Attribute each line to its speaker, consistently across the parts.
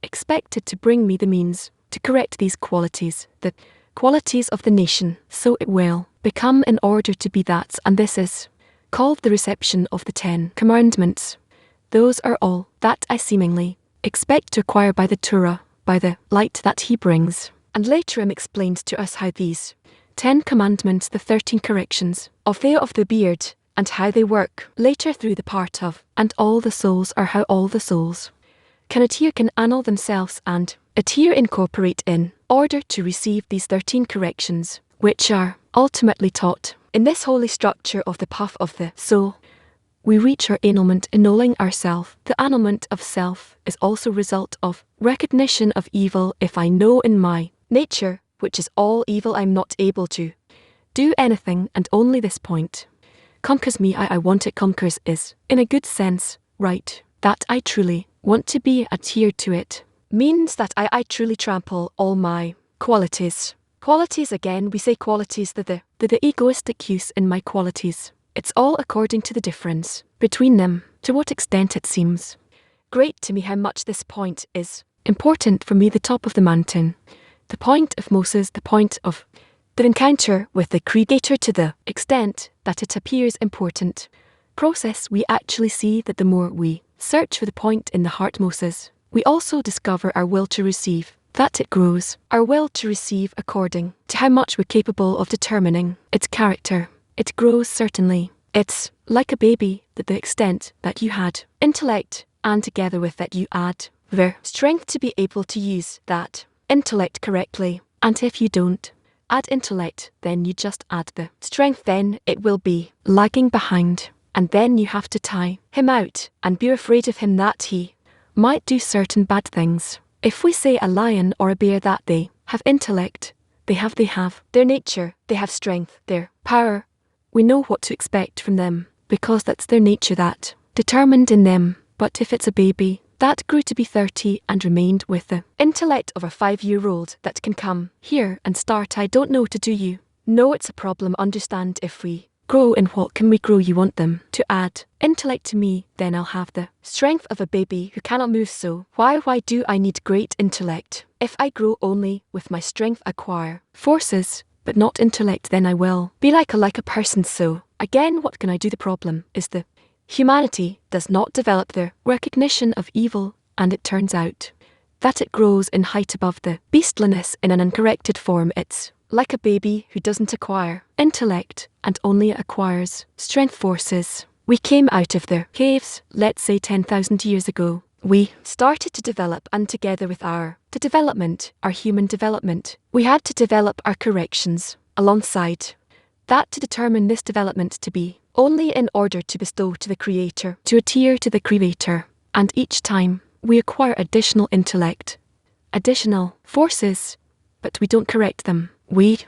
Speaker 1: expected to bring me the means to correct these qualities, the qualities of the nation, so it will become in order to be that, and this is called the reception of the 10 Commandments. Those are all that I seemingly expect to acquire by the Torah, by the light that he brings. And later explained to us how these 10 Commandments, the 13 corrections of the beard, and how they work later through the part of, and all the souls are how all the souls can annul themselves and adhere incorporate in order to receive these 13 corrections, which are ultimately taught in this holy structure of the path of the soul. We reach our annulment annulling ourself. The annulment of self is also result of recognition of evil. If I know in my nature, which is all evil, I'm not able to do anything, and only this point conquers me. I want it conquers is, in a good sense, right. That I truly want to be adhered to it means that I truly trample all my qualities. Qualities again, we say qualities, the egoistic use in my qualities. It's all according to the difference between them, to what extent it seems great to me how much this point is important for me, the top of the mountain, the point of Moses, the point of the encounter with the Creator, to the extent that it appears important process. We actually see that the more we search for the point in the heart Moses, we also discover our will to receive, that it grows, our will to receive according to how much we're capable of determining its character. It grows certainly. It's like a baby, that the extent that you had intellect, and together with that you add the strength to be able to use that intellect correctly. And if you don't add intellect, then you just add the strength, then it will be lagging behind. And then you have to tie him out and be afraid of him, that he might do certain bad things. If we say a lion or a bear that they have intellect, they have their nature, they have strength, their power, we know what to expect from them, because that's their nature, that determined in them. But if it's a baby that grew to be 30 and remained with the intellect of a 5-year-old that can come here and start, I don't know, to do you know it's a problem. Understand, if we grow in what can we grow, you want them to add intellect to me, then I'll have the strength of a baby who cannot move. So why do I need great intellect? If I grow only with my strength, acquire forces, but not intellect, then I will be like a person. So again, what can I do? The problem is the humanity does not develop their recognition of evil, and it turns out that it grows in height above the beastliness in an uncorrected form. It's like a baby who doesn't acquire intellect and only acquires strength forces. We came out of the caves, let's say 10,000 years ago. We started to develop, and together with our human development, we had to develop our corrections alongside that to determine this development to be only in order to bestow to the Creator, to adhere to the Creator. And each time we acquire additional intellect, additional forces, but we don't correct them. We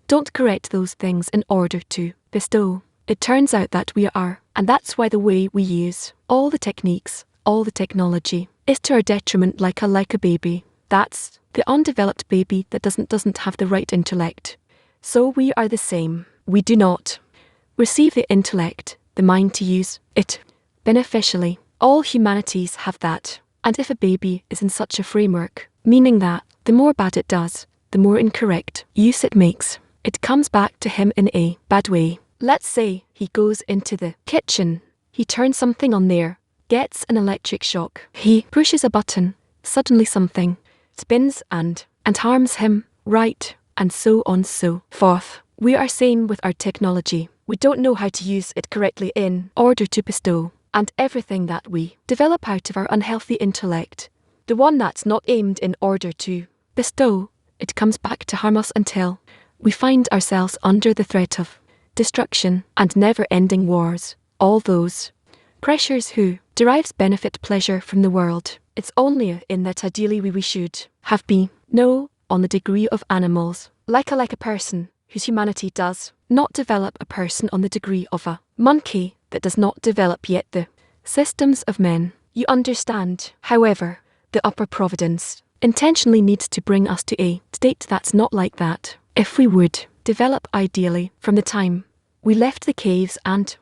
Speaker 1: don't correct those things in order to bestow. It turns out that we are, and that's why the way we use all the techniques, all the technology, is to our detriment, like a baby. That's the undeveloped baby that doesn't have the right intellect. So we are the same. We do not receive the intellect, the mind, to use it beneficially. All humanities have that. And if a baby is in such a framework, meaning that the more bad it does, the more incorrect use it makes, it comes back to him in a bad way. Let's say he goes into the kitchen, he turns something on there, gets an electric shock, he pushes a button, suddenly something spins and harms him, right, and so on so forth. We are same with our technology. We don't know how to use it correctly in order to bestow, and everything that we develop out of our unhealthy intellect, the one that's not aimed in order to bestow, it comes back to harm us until we find ourselves under the threat of destruction and never-ending wars. All those pressures who derives benefit pleasure from the world. It's only in that ideally we should have been on the degree of animals, like a person whose humanity does not develop, a person on the degree of a monkey that does not develop yet the systems of men. You understand, however, the upper providence intentionally needs to bring us to a state that's not like that. If we would develop ideally from the time we left the caves, and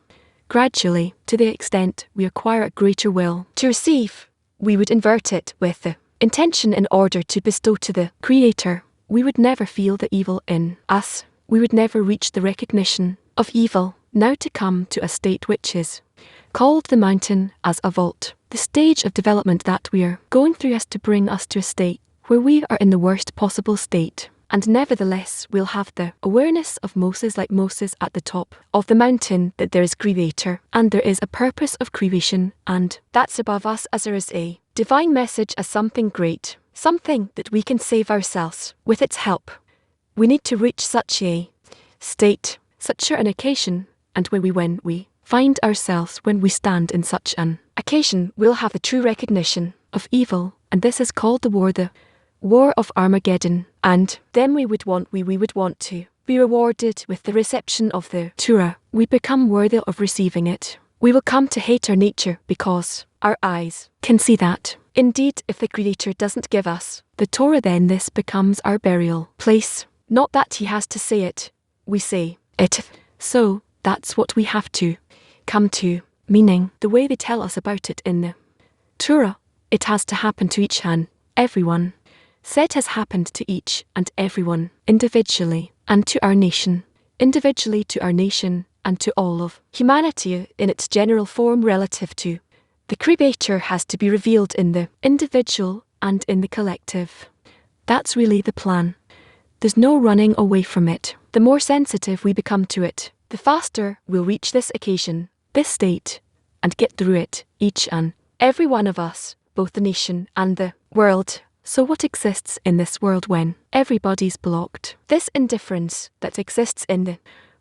Speaker 1: gradually, to the extent we acquire a greater will to receive, we would invert it with the intention in order to bestow to the Creator, we would never feel the evil in us. We would never reach the recognition of evil, now to come to a state which is called the mountain as a vault. The stage of development that we are going through has to bring us to a state where we are in the worst possible state, and nevertheless we'll have the awareness of Moses, like Moses at the top of the mountain, that there is Creator and there is a purpose of creation, and that's above us as there is a divine message as something great, something that we can save ourselves with its help. We need to reach such a state, such an occasion, and when we find ourselves, when we stand in such an occasion, we'll have the true recognition of evil, and this is called the war of Armageddon. And then we would want to be rewarded with the reception of the Torah. We become worthy of receiving it. We will come to hate our nature because our eyes can see that. Indeed, if the Creator doesn't give us the Torah, then this becomes our burial place. Not that He has to say it, we say it. So, that's what we have to come to, meaning the way they tell us about it in the Torah, it has to happen to each and everyone. Said has happened to each and everyone, individually, and to our nation. Individually to our nation, and to all of humanity in its general form relative to the Creator has to be revealed in the individual and in the collective. That's really the plan. There's no running away from it. The more sensitive we become to it, the faster we'll reach this occasion, this state, and get through it, each and every one of us, both the nation and the world. So what exists in this world when everybody's blocked? This indifference that exists in the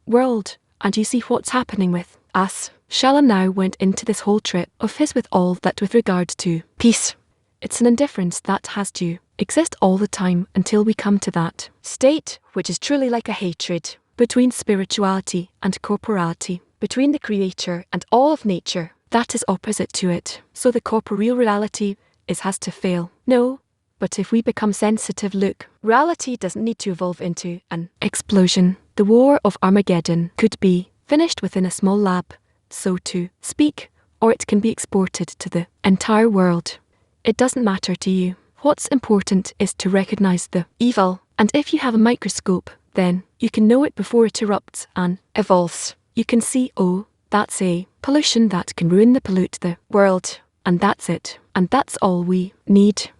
Speaker 1: world, and you see what's happening with us. Shalom now went into this whole trip of his with all that with regard to peace. It's an indifference that has to exist all the time until we come to that state, which is truly like a hatred between spirituality and corporality, between the Creator and all of nature. That is opposite to it. So the corporeal reality has to fail. No, but if we become sensitive, look, reality doesn't need to evolve into an explosion. The war of Armageddon could be finished within a small lab, so to speak, or it can be exported to the entire world. It doesn't matter to you. What's important is to recognize the evil, and if you have a microscope, then you can know it before it erupts and evolves. You can see, oh, that's a pollution that can pollute the world, and that's it, and that's all we need.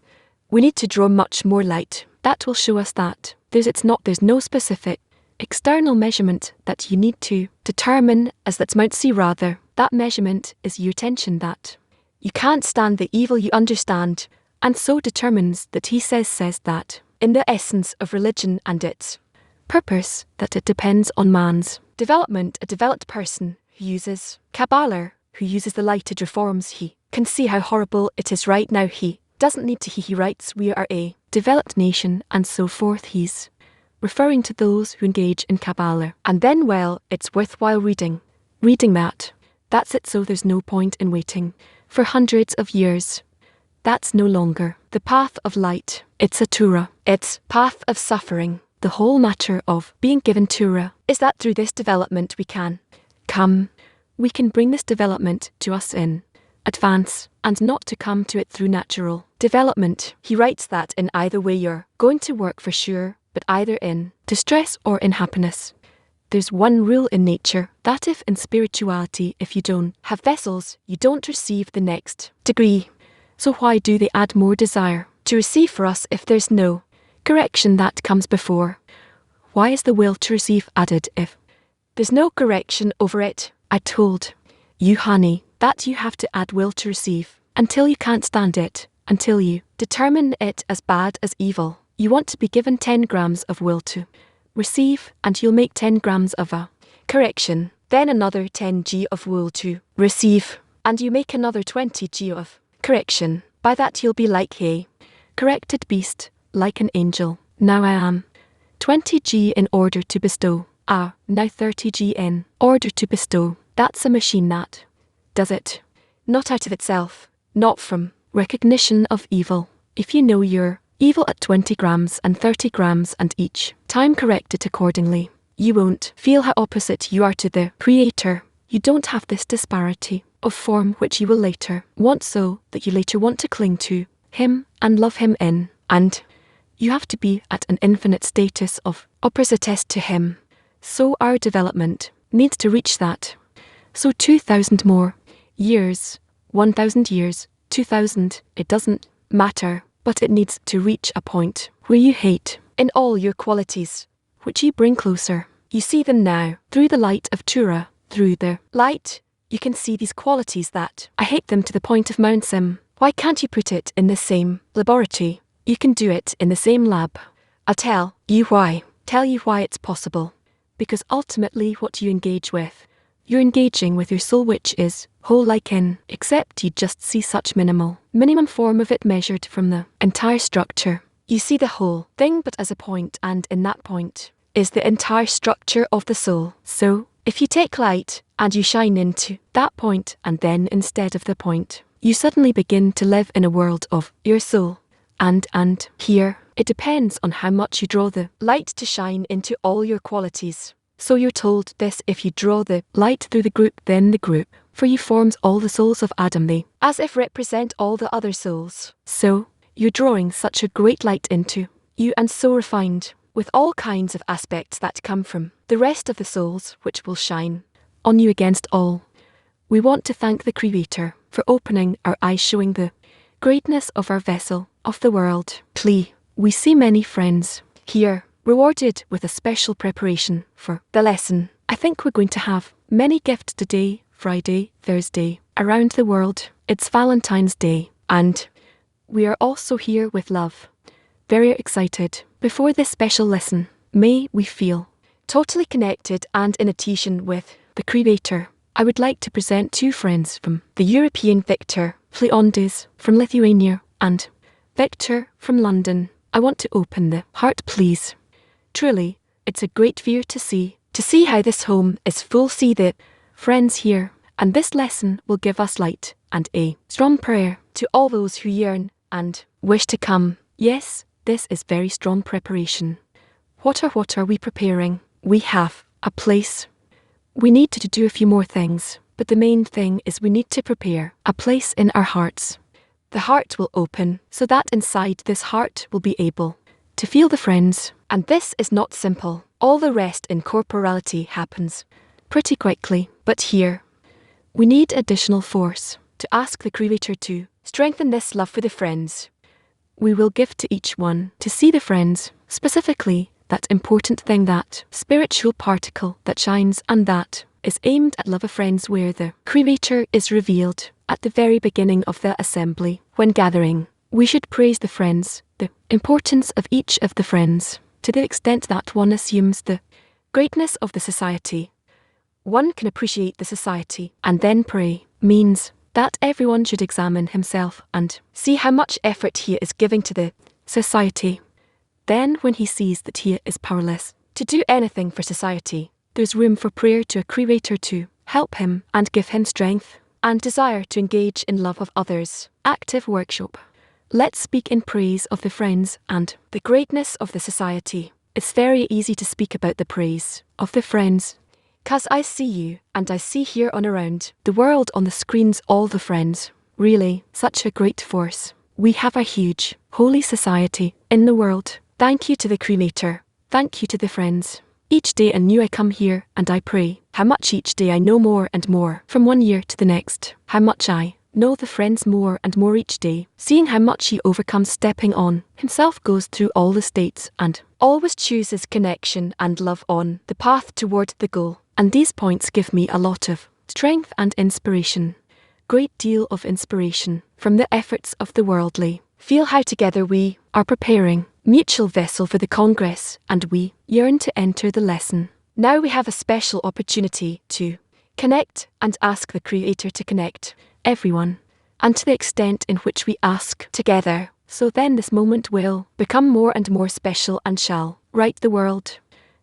Speaker 1: We need to draw much more light. That will show us that there's no specific external measurement that you need to determine, as that's Mount C rather. That measurement is your attention, that you can't stand the evil you understand, and so determines that he says that in the essence of religion and its purpose, that it depends on man's development. A developed person who uses Kabbalah, who uses the lighted reforms, he can see how horrible it is right now. He doesn't need to. He writes, we are a developed nation, and so forth. He's referring to those who engage in Kabbalah. And then, well, it's worthwhile reading that. That's it. So there's no point in waiting for hundreds of years. That's no longer the path of light. It's a Torah. It's path of suffering. The whole matter of being given Torah is that through this development we can bring this development to us in advance, and not to come to it through natural development. He writes that in either way you're going to work for sure, but either in distress or in happiness. There's one rule in nature, that if in spirituality, if you don't have vessels, you don't receive the next degree. So why do they add more desire to receive for us if there's no correction that comes before? Why is the will to receive added if there's no correction over it? I told you, honey, that you have to add will to receive until you can't stand it, until you determine it as bad as evil. You want to be given 10 grams of will to receive, and you'll make 10 grams of a correction, then another 10 g of will to receive, and you make another 20 g of correction. By that you'll be like a corrected beast, like an angel. Now I am 20 g in order to bestow. Now 30 g in order to bestow. That's a machine that does it. Not out of itself, not from recognition of evil. If you know you're evil at 20 grams and 30 grams and each time correct it accordingly, you won't feel how opposite you are to the Creator. You don't have this disparity of form which you will later want, so that you later want to cling to him and love him in, and you have to be at an infinite status of oppositess to him. So our development needs to reach that. So 2,000 more years, 1,000 years, 2,000, it doesn't matter, but it needs to reach a point where you hate in all your qualities, which you bring closer. You see them now through the light of Tura, through the light. You can see these qualities that I hate them to the point of Mount Sim. Why can't you put it in the same laboratory? You can do it in the same lab. I'll tell you why. Tell you why it's possible. Because ultimately what you engage with, you're engaging with your soul, which is whole like in, except you just see such minimum form of it measured from the entire structure. You see the whole thing but as a point, and in that point is the entire structure of the soul. So, if you take light and you shine into that point, and then instead of the point, you suddenly begin to live in a world of your soul. And here, it depends on how much you draw the light to shine into all your qualities. So you're told this: if you draw the light through the group, then the group for you forms all the souls of Adam. They, as if represent all the other souls. So, you're drawing such a great light into you, and so refined, with all kinds of aspects that come from the rest of the souls, which will shine on you against all. We want to thank the Creator for opening our eyes, showing the greatness of our vessel, of the world. We see many friends here, rewarded with a special preparation for the lesson. I think we're going to have many gifts today, Friday, Thursday, around the world. It's Valentine's Day, and we are also here with love. Very excited. Before this special lesson, may we feel totally connected and in attention with the Creator. I would like to present two friends from the European, Victor Fleondes from Lithuania and Victor from London. I want to open the heart, please. Truly, it's a great fear to see how this home is full. See the friends here, and this lesson will give us light and a strong prayer to all those who yearn and wish to come. Yes, this is very strong preparation. What are we preparing? We have a place. We need to do a few more things, but the main thing is we need to prepare a place in our hearts. The heart will open so that inside this heart will be able to feel the friends. And this is not simple. All the rest in corporality happens pretty quickly. But here, we need additional force to ask the Creator to strengthen this love for the friends. We will give to each one to see the friends, specifically that important thing, that spiritual particle that shines, and that is aimed at love of friends, where the Creator is revealed at the very beginning of the assembly. When gathering, we should praise the friends, the importance of each of the friends, to the extent that one assumes the greatness of the society. One can appreciate the society and then pray, means that everyone should examine himself and see how much effort he is giving to the society. Then when he sees that he is powerless to do anything for society, there's room for prayer to a Creator to help him and give him strength and desire to engage in love of others. Active workshop. Let's speak in praise of the friends and the greatness of the society. It's very easy to speak about the praise of the friends, 'cause I see you and I see here on around the world on the screens all the friends. Really, such a great force. We have a huge, holy society in the world. Thank you to the Creator. Thank you to the friends. Each day anew I come here and I pray. How much each day I know more and more from one year to the next. How much I know the friends more and more each day. Seeing how much he overcomes, stepping on himself, goes through all the states and always chooses connection and love on the path toward the goal. And these points give me a lot of strength and inspiration. Great deal of inspiration from the efforts of the worldly. Feel how together we are preparing mutual vessel for the Congress, and we yearn to enter the lesson. Now we have a special opportunity to connect and ask the Creator to connect everyone, and to the extent in which we ask together, so then this moment will become more and more special and shall right the world.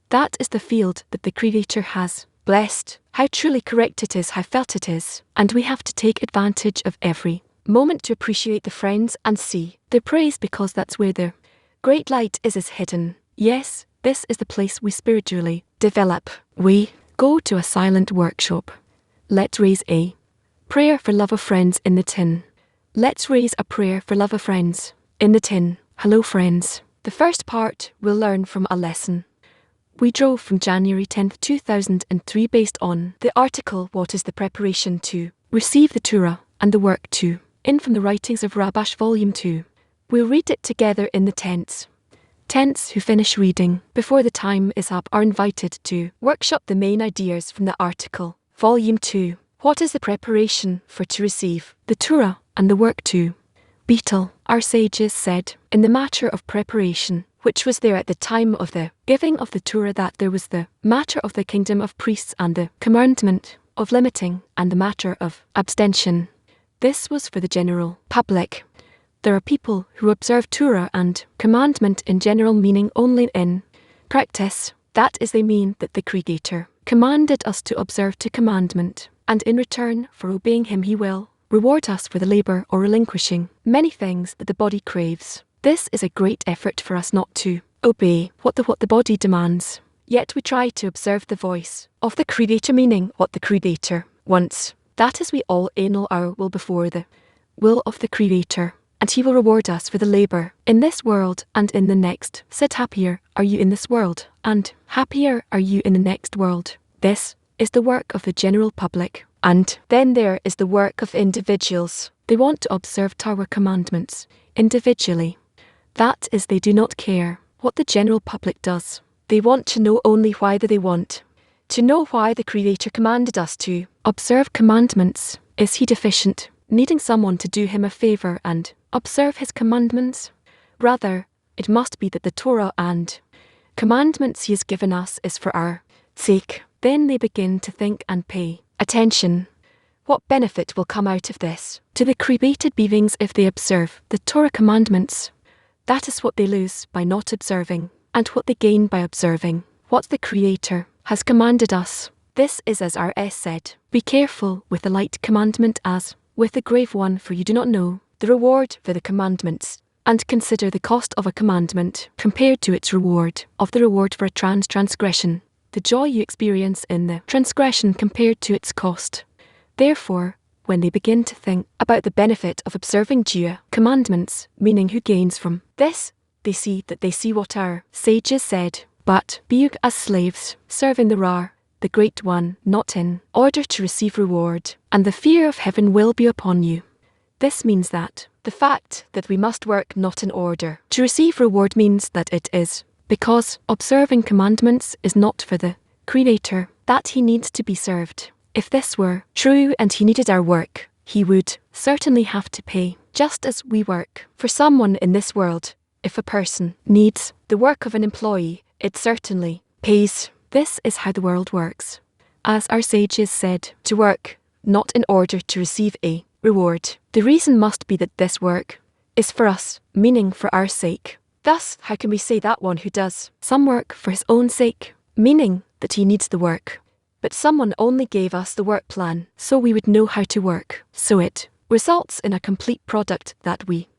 Speaker 1: That is the field that the Creator has blessed. How truly correct it is, how felt it is, and we have to take advantage of every moment to appreciate the friends and see their praise, because that's where the great light is hidden. Yes, this is the place we spiritually develop. We go to a silent workshop. Let's raise a prayer for love of friends in the tin. Let's raise a prayer for love of friends. In the tin, hello friends. The first part we'll learn from a lesson. We drove from January 10th, 2003 based on the article What is the Preparation to Receive the Torah and the Work to, in from the Writings of Rabash Volume 2. We'll read it together in the tense. Tense who finish reading before the time is up are invited to workshop the main ideas from the article. Volume 2. What is the preparation for to receive the Torah and the work to? Beetle, our sages said, in the matter of preparation, which was there at the time of the giving of the Torah, that there was the matter of the kingdom of priests and the commandment of limiting and the matter of abstention. This was for the general public. There are people who observe Torah and commandment in general meaning only in practice. That is, they mean that the Creator commanded us to observe to commandment, and in return for obeying Him He will reward us for the labour or relinquishing many things that the body craves. This is a great effort for us not to obey what the body demands. Yet we try to observe the voice of the Creator, meaning what the Creator wants. That is, we all annul our will before the will of the Creator, and He will reward us for the labour in this world and in the next. Said, happier are you in this world, and happier are you in the next world. This is the work of the general public. And then there is the work of individuals. They want to observe Torah commandments individually. That is, they do not care what the general public does. They want to know only why they want to know why the Creator commanded us to observe commandments. Is He deficient, needing someone to do Him a favour and observe His commandments? Rather, it must be that the Torah and commandments He has given us is for our sake. Then they begin to think and pay attention. What benefit will come out of this to the created beings if they observe the Torah commandments? That is what they lose by not observing, and what they gain by observing what the Creator has commanded us. This is as R.S. said, be careful with the light commandment as with the grave one, for you do not know the reward for the commandments, and consider the cost of a commandment compared to its reward of the reward for a transgression, the joy you experience in the transgression compared to its cost. Therefore, when they begin to think about the benefit of observing Jewish commandments, meaning who gains from this, they see what our sages said, but be you as slaves, serving the Rar, the Great One, not in order to receive reward, and the fear of heaven will be upon you. This means that the fact that we must work not in order to receive reward means that it is because observing commandments is not for the Creator that He needs to be served. If this were true and He needed our work, He would certainly have to pay, just as we work for someone in this world. If a person needs the work of an employee, it certainly pays. This is how the world works. As our sages said, to work not in order to receive a reward. The reason must be that this work is for us, meaning for our sake. Thus, how can we say that one who does some work for his own sake, meaning that he needs the work, but someone only gave us the work plan so we would know how to work, so it results in a complete product that we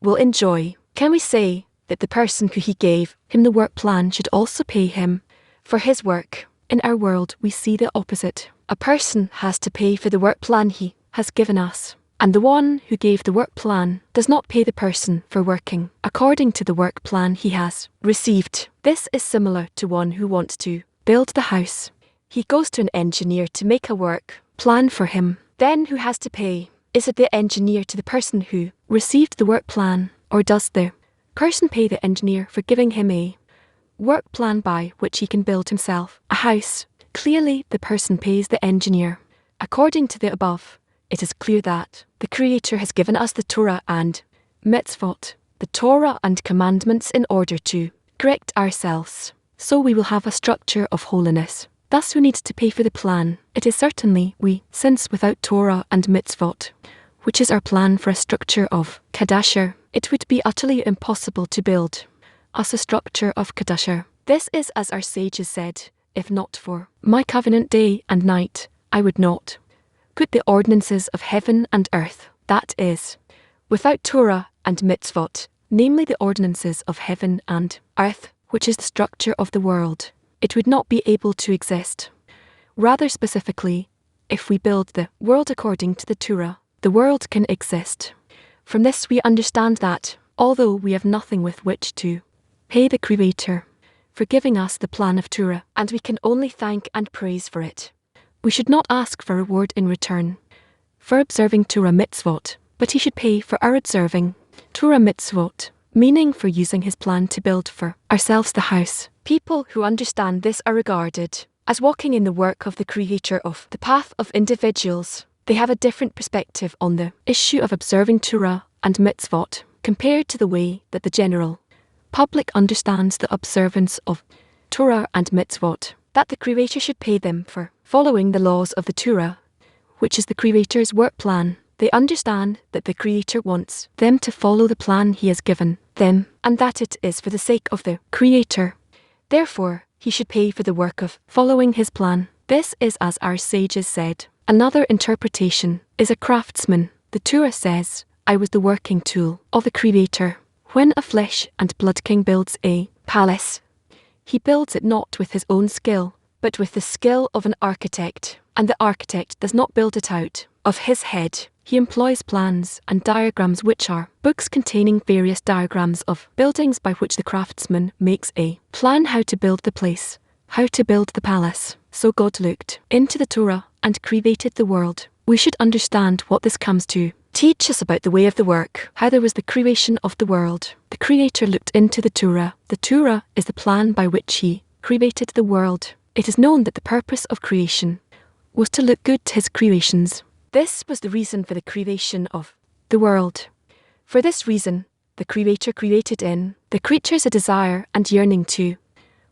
Speaker 1: will enjoy? Can we say that the person who He gave him the work plan should also pay him for his work? In our world, we see the opposite. A person has to pay for the work plan he has given us, and the one who gave the work plan does not pay the person for working according to the work plan he has received. This is similar to one who wants to build the house. He goes to an engineer to make a work plan for him. Then who has to pay? Is it the engineer to the person who received the work plan, or does the person pay the engineer for giving him a work plan by which he can build himself a house? Clearly, the person pays the engineer. According to the above, it is clear that the Creator has given us the Torah and mitzvot, the Torah and commandments, in order to correct ourselves, so we will have a structure of holiness. Thus, who needs to pay for the plan? It is certainly we, since without Torah and mitzvot, which is our plan for a structure of kadasher, it would be utterly impossible to build us a structure of kadasher. This is as our sages said, if not for my covenant day and night, I would not put the ordinances of heaven and earth, that is, without Torah and mitzvot, namely the ordinances of heaven and earth, which is the structure of the world, it would not be able to exist. Rather specifically, if we build the world according to the Torah, the world can exist. From this we understand that, although we have nothing with which to pay the Creator for giving us the plan of Torah, and we can only thank and praise for it, we should not ask for reward in return for observing Torah mitzvot, but he should pay for our observing Torah mitzvot, meaning for using his plan to build for ourselves the house. People who understand this are regarded as walking in the work of the Creator of the path of individuals. They have a different perspective on the issue of observing Torah and mitzvot compared to the way that the general public understands the observance of Torah and mitzvot, that the Creator should pay them for following the laws of the Torah, which is the Creator's work plan. They understand that the Creator wants them to follow the plan he has given them, and that it is for the sake of the Creator. Therefore, he should pay for the work of following his plan. This is as our sages said. Another interpretation is a craftsman. The Torah says, I was the working tool of the Creator. When a flesh and blood king builds a palace, he builds it not with his own skill, but with the skill of an architect, and the architect does not build it out of his head. He employs plans and diagrams, which are books containing various diagrams of buildings, by which the craftsman makes a plan how to build the place, how to build the palace. So God looked into the Torah and created the world. We should understand what this comes to teach us about the way of the work, how there was the creation of the world. The Creator looked into the Torah. The Torah is the plan by which he created the world. It is known that the purpose of creation was to look good to his creations. This was the reason for the creation of the world. For this reason, the Creator created in the creatures a desire and yearning to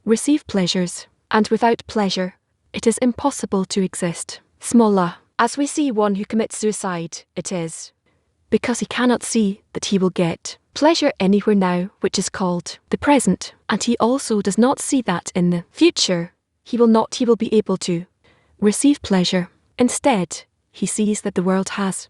Speaker 1: receive pleasures, and without pleasure, it is impossible to exist. Smaller, as we see one who commits suicide, it is because he cannot see that he will get pleasure anywhere now, which is called the present, and he also does not see that in the future he will be able to receive pleasure. Instead, he sees that the world has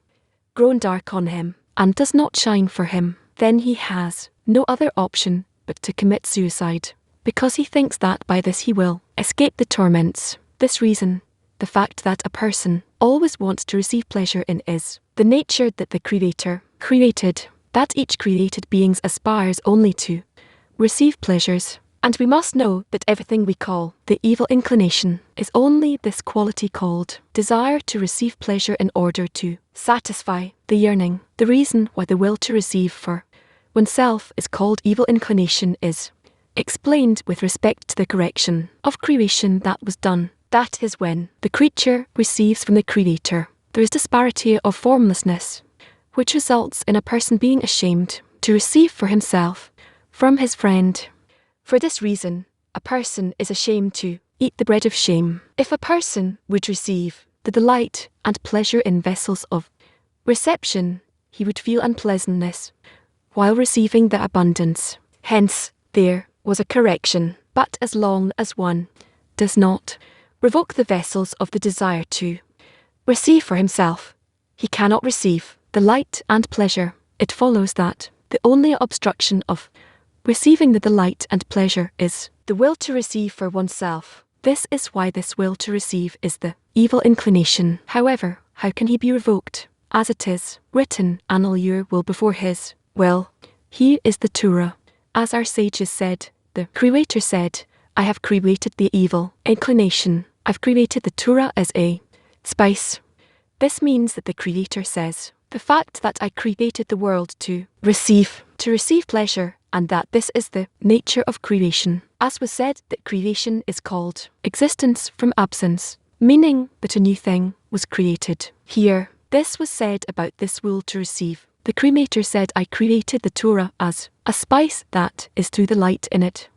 Speaker 1: grown dark on him and does not shine for him. Then he has no other option but to commit suicide, because he thinks that by this he will escape the torments. This reason, the fact that a person always wants to receive pleasure in, is the nature that the Creator created, that each created beings aspires only to receive pleasures. And we must know that everything we call the evil inclination is only this quality called desire to receive pleasure in order to satisfy the yearning. The reason why the will to receive for oneself is called evil inclination is explained with respect to the correction of creation that was done. That is when the creature receives from the Creator. There is disparity of formlessness, which results in a person being ashamed to receive for himself from his friend. For this reason, a person is ashamed to eat the bread of shame. If a person would receive the delight and pleasure in vessels of reception, he would feel unpleasantness while receiving the abundance. Hence, there was a correction. But as long as one does not revoke the vessels of the desire to receive for himself, he cannot receive the light and pleasure. It follows that the only obstruction of receiving the delight and pleasure is the will to receive for oneself. This is why this will to receive is the evil inclination. However, how can he be revoked? As it is written, an allure will before his will. He is the Torah. As our sages said, the Creator said, I have created the evil inclination. I've created the Torah as a spice. This means that the Creator says, the fact that I created the world to receive pleasure, and that this is the nature of creation. As was said, that creation is called existence from absence, meaning that a new thing was created. Here, this was said about this will to receive. The Creator said, I created the Torah as a spice that is through the light in it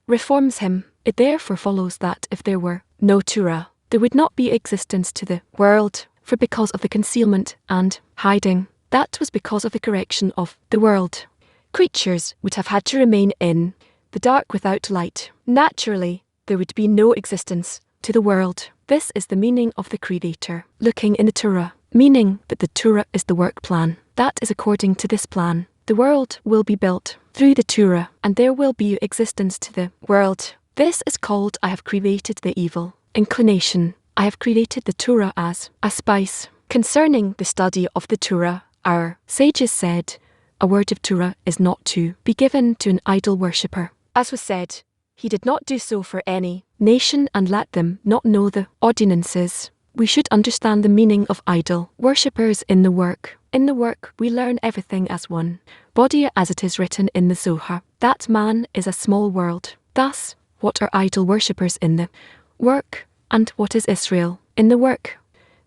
Speaker 1: reforms him. It therefore follows that if there were no Torah, there would not be existence to the world, for because of the concealment and hiding, that was because of the correction of the world, creatures would have had to remain in the dark without light. Naturally, there would be no existence to the world. This is the meaning of the Creator looking in the Torah, meaning that the Torah is the work plan. That is according to this plan, the world will be built through the Torah, and there will be existence to the world. This is called I have created the evil inclination. I have created the Torah as a spice. Concerning the study of the Torah, Our sages said, a word of Torah is not to be given to an idol worshipper. As was said, he did not do so for any nation and let them not know the ordinances. We should understand the meaning of idol worshippers in the work. In the work we learn everything as one body, as it is written in the Zohar, that man is a small world. Thus, what are idol worshippers in the work, and what is Israel in the work?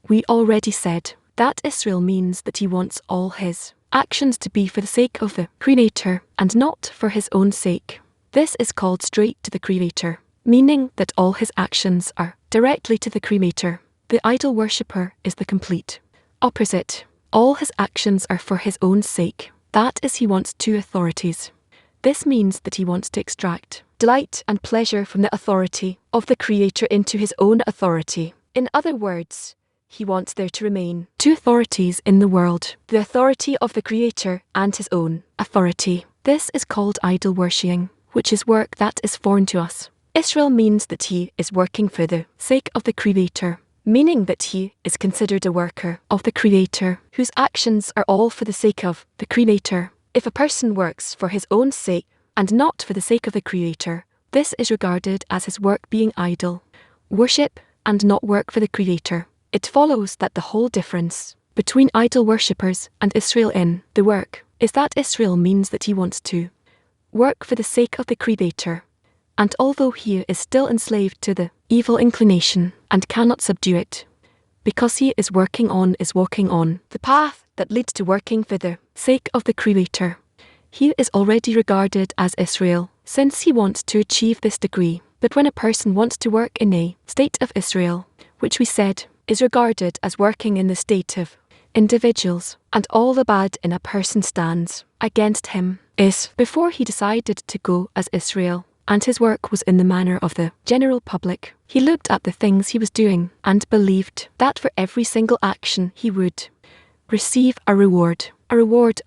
Speaker 1: We already said that Israel means that he wants all his actions to be for the sake of the Creator and not for his own sake. This is called straight to the Creator, meaning that all his actions are directly to the Creator. The idol worshipper is the complete opposite. All his actions are for his own sake. That is, he wants two authorities. This means that he wants to extract delight and pleasure from the authority of the Creator into his own authority. In other words, he wants there to remain two authorities in the world, the authority of the Creator and his own authority. This is called idol worshipping, which is work that is foreign to us. Israel means that he is working for the sake of the Creator, meaning that he is considered a worker of the Creator, whose actions are all for the sake of the Creator. If a person works for his own sake and not for the sake of the Creator, this is regarded as his work being idol worship and not work for the Creator. It follows that the whole difference between idol worshippers and Israel in the work is that Israel means that he wants to work for the sake of the Creator, and although he is still enslaved to the evil inclination and cannot subdue it, because he is walking on the path that leads to working for the sake of the Creator, he is already regarded as Israel, since he wants to achieve this degree. But when a person wants to work in a state of Israel, which we said is regarded as working in the state of individuals, and all the bad in a person stands against him, is before he decided to go as Israel, and his work was in the manner of the general public. He looked at the things he was doing and believed that for every single action he would receive a reward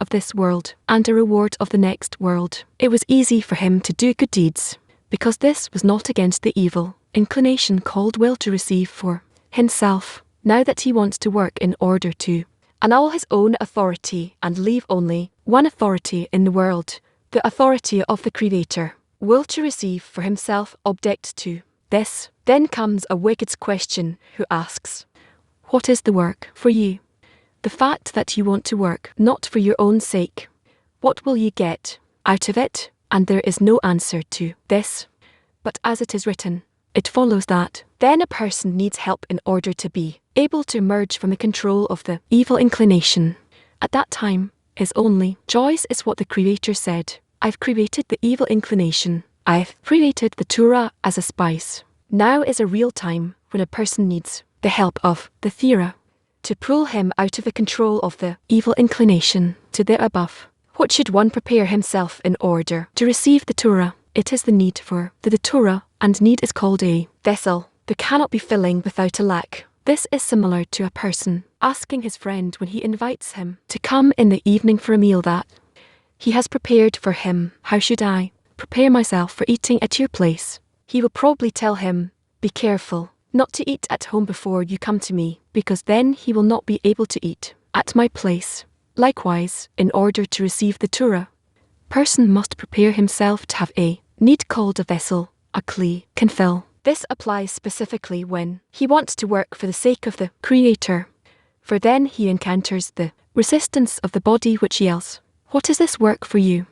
Speaker 1: of this world and a reward of the next world. It was easy for him to do good deeds, because this was not against the evil inclination called will to receive for himself. Now that he wants to work in order to annul his own authority and leave only one authority in the world, the authority of the Creator, will to receive for himself object to this, then comes a wicked question who asks, what is the work for you? The fact that you want to work not for your own sake, what will you get out of it? And there is no answer to this. But as it is written, it follows that then a person needs help in order to be able to emerge from the control of the evil inclination. At that time, his only choice is what the Creator said. I've created the evil inclination. I've created the Torah as a spice. Now is a real time when a person needs the help of the Torah to pull him out of the control of the evil inclination to the above. What should one prepare himself in order to receive the Torah? It is the need for the Torah, and need is called a vessel. There cannot be filling without a lack. This is similar to a person asking his friend when he invites him to come in the evening for a meal that he has prepared for him. How should I prepare myself for eating at your place? He will probably tell him, be careful not to eat at home before you come to me, because then he will not be able to eat at my place. Likewise, in order to receive the Torah, person must prepare himself to have a need called a vessel, a kli, can fill. This applies specifically when he wants to work for the sake of the Creator, for then he encounters the resistance of the body which yells, what is this work for you?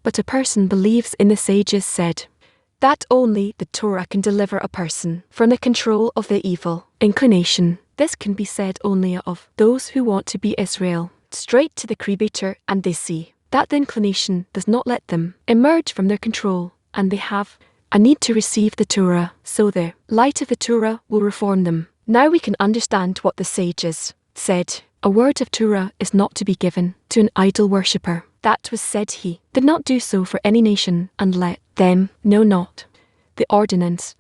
Speaker 1: But a person believes in the sages said that only the Torah can deliver a person from the control of the evil inclination. This can be said only of those who want to be Israel, straight to the Creator, and they see that the inclination does not let them emerge from their control, and they have a need to receive the Torah, so the light of the Torah will reform them. Now we can understand what the sages said. A word of Torah is not to be given to an idol worshipper. That was said he did not do so for any nation, and let them know not the ordinance,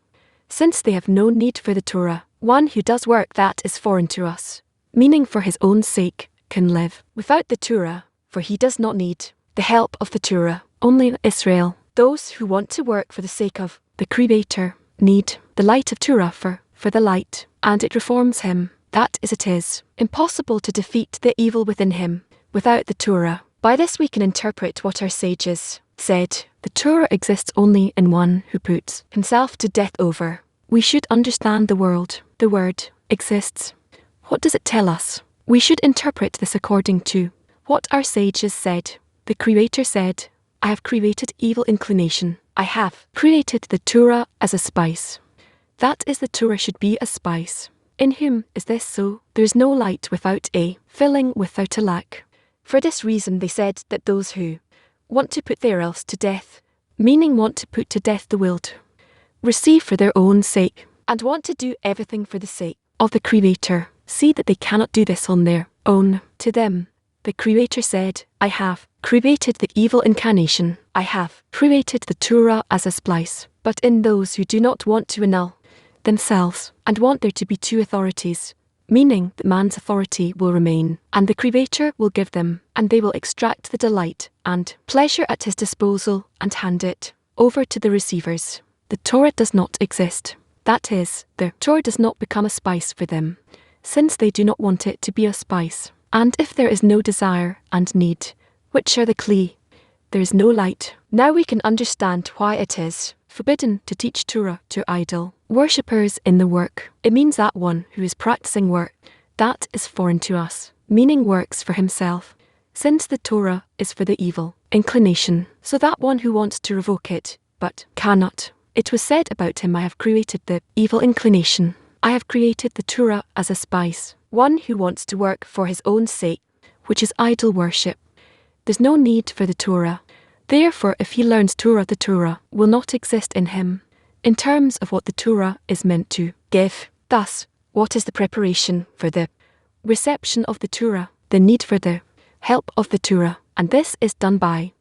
Speaker 1: since they have no need for the Torah. One who does work that is foreign to us, meaning for his own sake, can live without the Torah, for he does not need the help of the Torah. Only Israel, those who want to work for the sake of the Creator, need the light of Torah for the light, and it reforms him. That is, it is impossible to defeat the evil within him without the Torah. By this we can interpret what our sages said. The Torah exists only in one who puts himself to death over. We should understand the world. The word exists. What does it tell us? We should interpret this according to what our sages said. The Creator said, I have created evil inclination. I have created the Torah as a spice. That is, the Torah should be a spice. In whom is this so? There is no light without a filling without a lack. For this reason they said that those who want to put their else to death, meaning want to put to death the will to receive for their own sake, and want to do everything for the sake of the Creator, see that they cannot do this on their own. To them, the Creator said, I have created the evil incarnation. I have created the Torah as a splice. But in those who do not want to annul themselves and want there to be two authorities, meaning that man's authority will remain, and the Creator will give them, and they will extract the delight and pleasure at his disposal and hand it over to the receivers. The Torah does not exist. That is, the Torah does not become a spice for them, since they do not want it to be a spice. And if there is no desire and need, which are the key, there is no light. Now we can understand why it is forbidden to teach Torah to idol worshippers in the work. It means that one who is practicing work that is foreign to us, meaning works for himself, since the Torah is for the evil inclination, so that one who wants to revoke it, but cannot. It was said about him, I have created the evil inclination. I have created the Torah as a spice. One who wants to work for his own sake, which is idol worship. There's no need for the Torah. Therefore, if he learns Torah, the Torah will not exist in him, in terms of what the Torah is meant to give. Thus, what is the preparation for the reception of the Torah? The need for the help of the Torah. And this is done by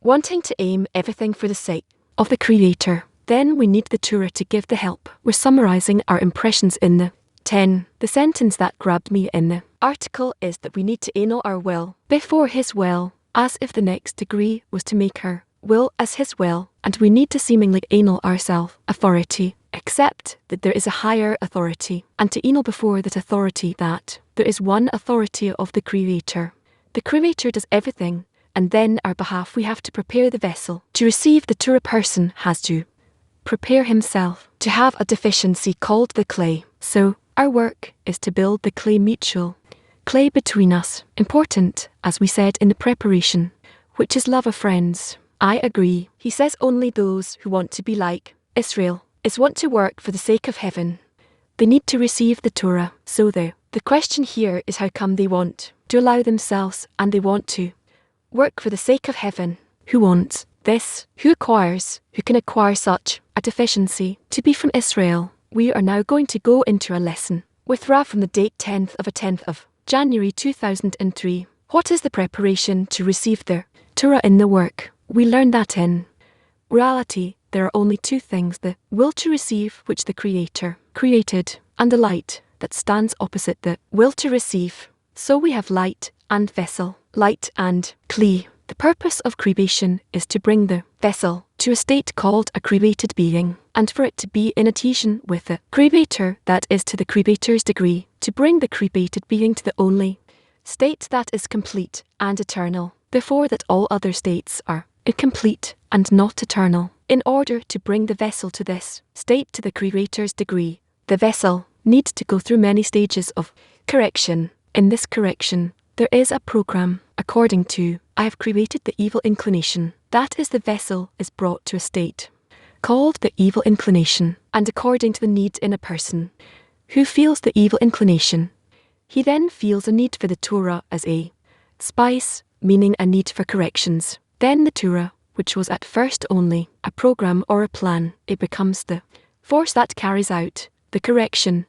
Speaker 1: wanting to aim everything for the sake of the Creator. Then we need the Torah to give the help. We're summarizing our impressions in the 10. The sentence that grabbed me in the article is that we need to annul our will before his will, as if the next degree was to make her will as his will, and we need to seemingly annul our self-authority, except that there is a higher authority, and to annul before that authority that there is one authority of the Creator. The Creator does everything, and then our behalf we have to prepare the vessel. To receive the Torah, person has to prepare himself to have a deficiency called the clay. So, our work is to build the clay mutual clay between us, important, as we said in the preparation, which is love of friends. I agree. He says only those who want to be like Israel is want to work for the sake of heaven. They need to receive the Torah. So the question here is, how come they want to allow themselves and they want to work for the sake of heaven? Who wants this? Who can acquire such a deficiency? To be from Israel. We are now going to go into a lesson with Rav from the date 10th of January 2003. What is the preparation to receive the Torah in the work? We learn that in reality, there are only two things: the will to receive, which the Creator created, and the light that stands opposite the will to receive. So we have light and vessel, light and kli. The purpose of creation is to bring the vessel to a state called a created being, and for it to be in adhesion with the Creator, that is to the Creator's degree, to bring the created being to the only state that is complete and eternal. Before that, all other states are incomplete and not eternal. In order to bring the vessel to this state, to the Creator's degree, the vessel needs to go through many stages of correction. In this correction, there is a program. According to, I have created the evil inclination. That is, the vessel is brought to a state called the evil inclination, and according to the need in a person who feels the evil inclination, he then feels a need for the Torah as a spice, meaning a need for corrections. Then the Torah, which was at first only a program or a plan, it becomes the force that carries out the correction,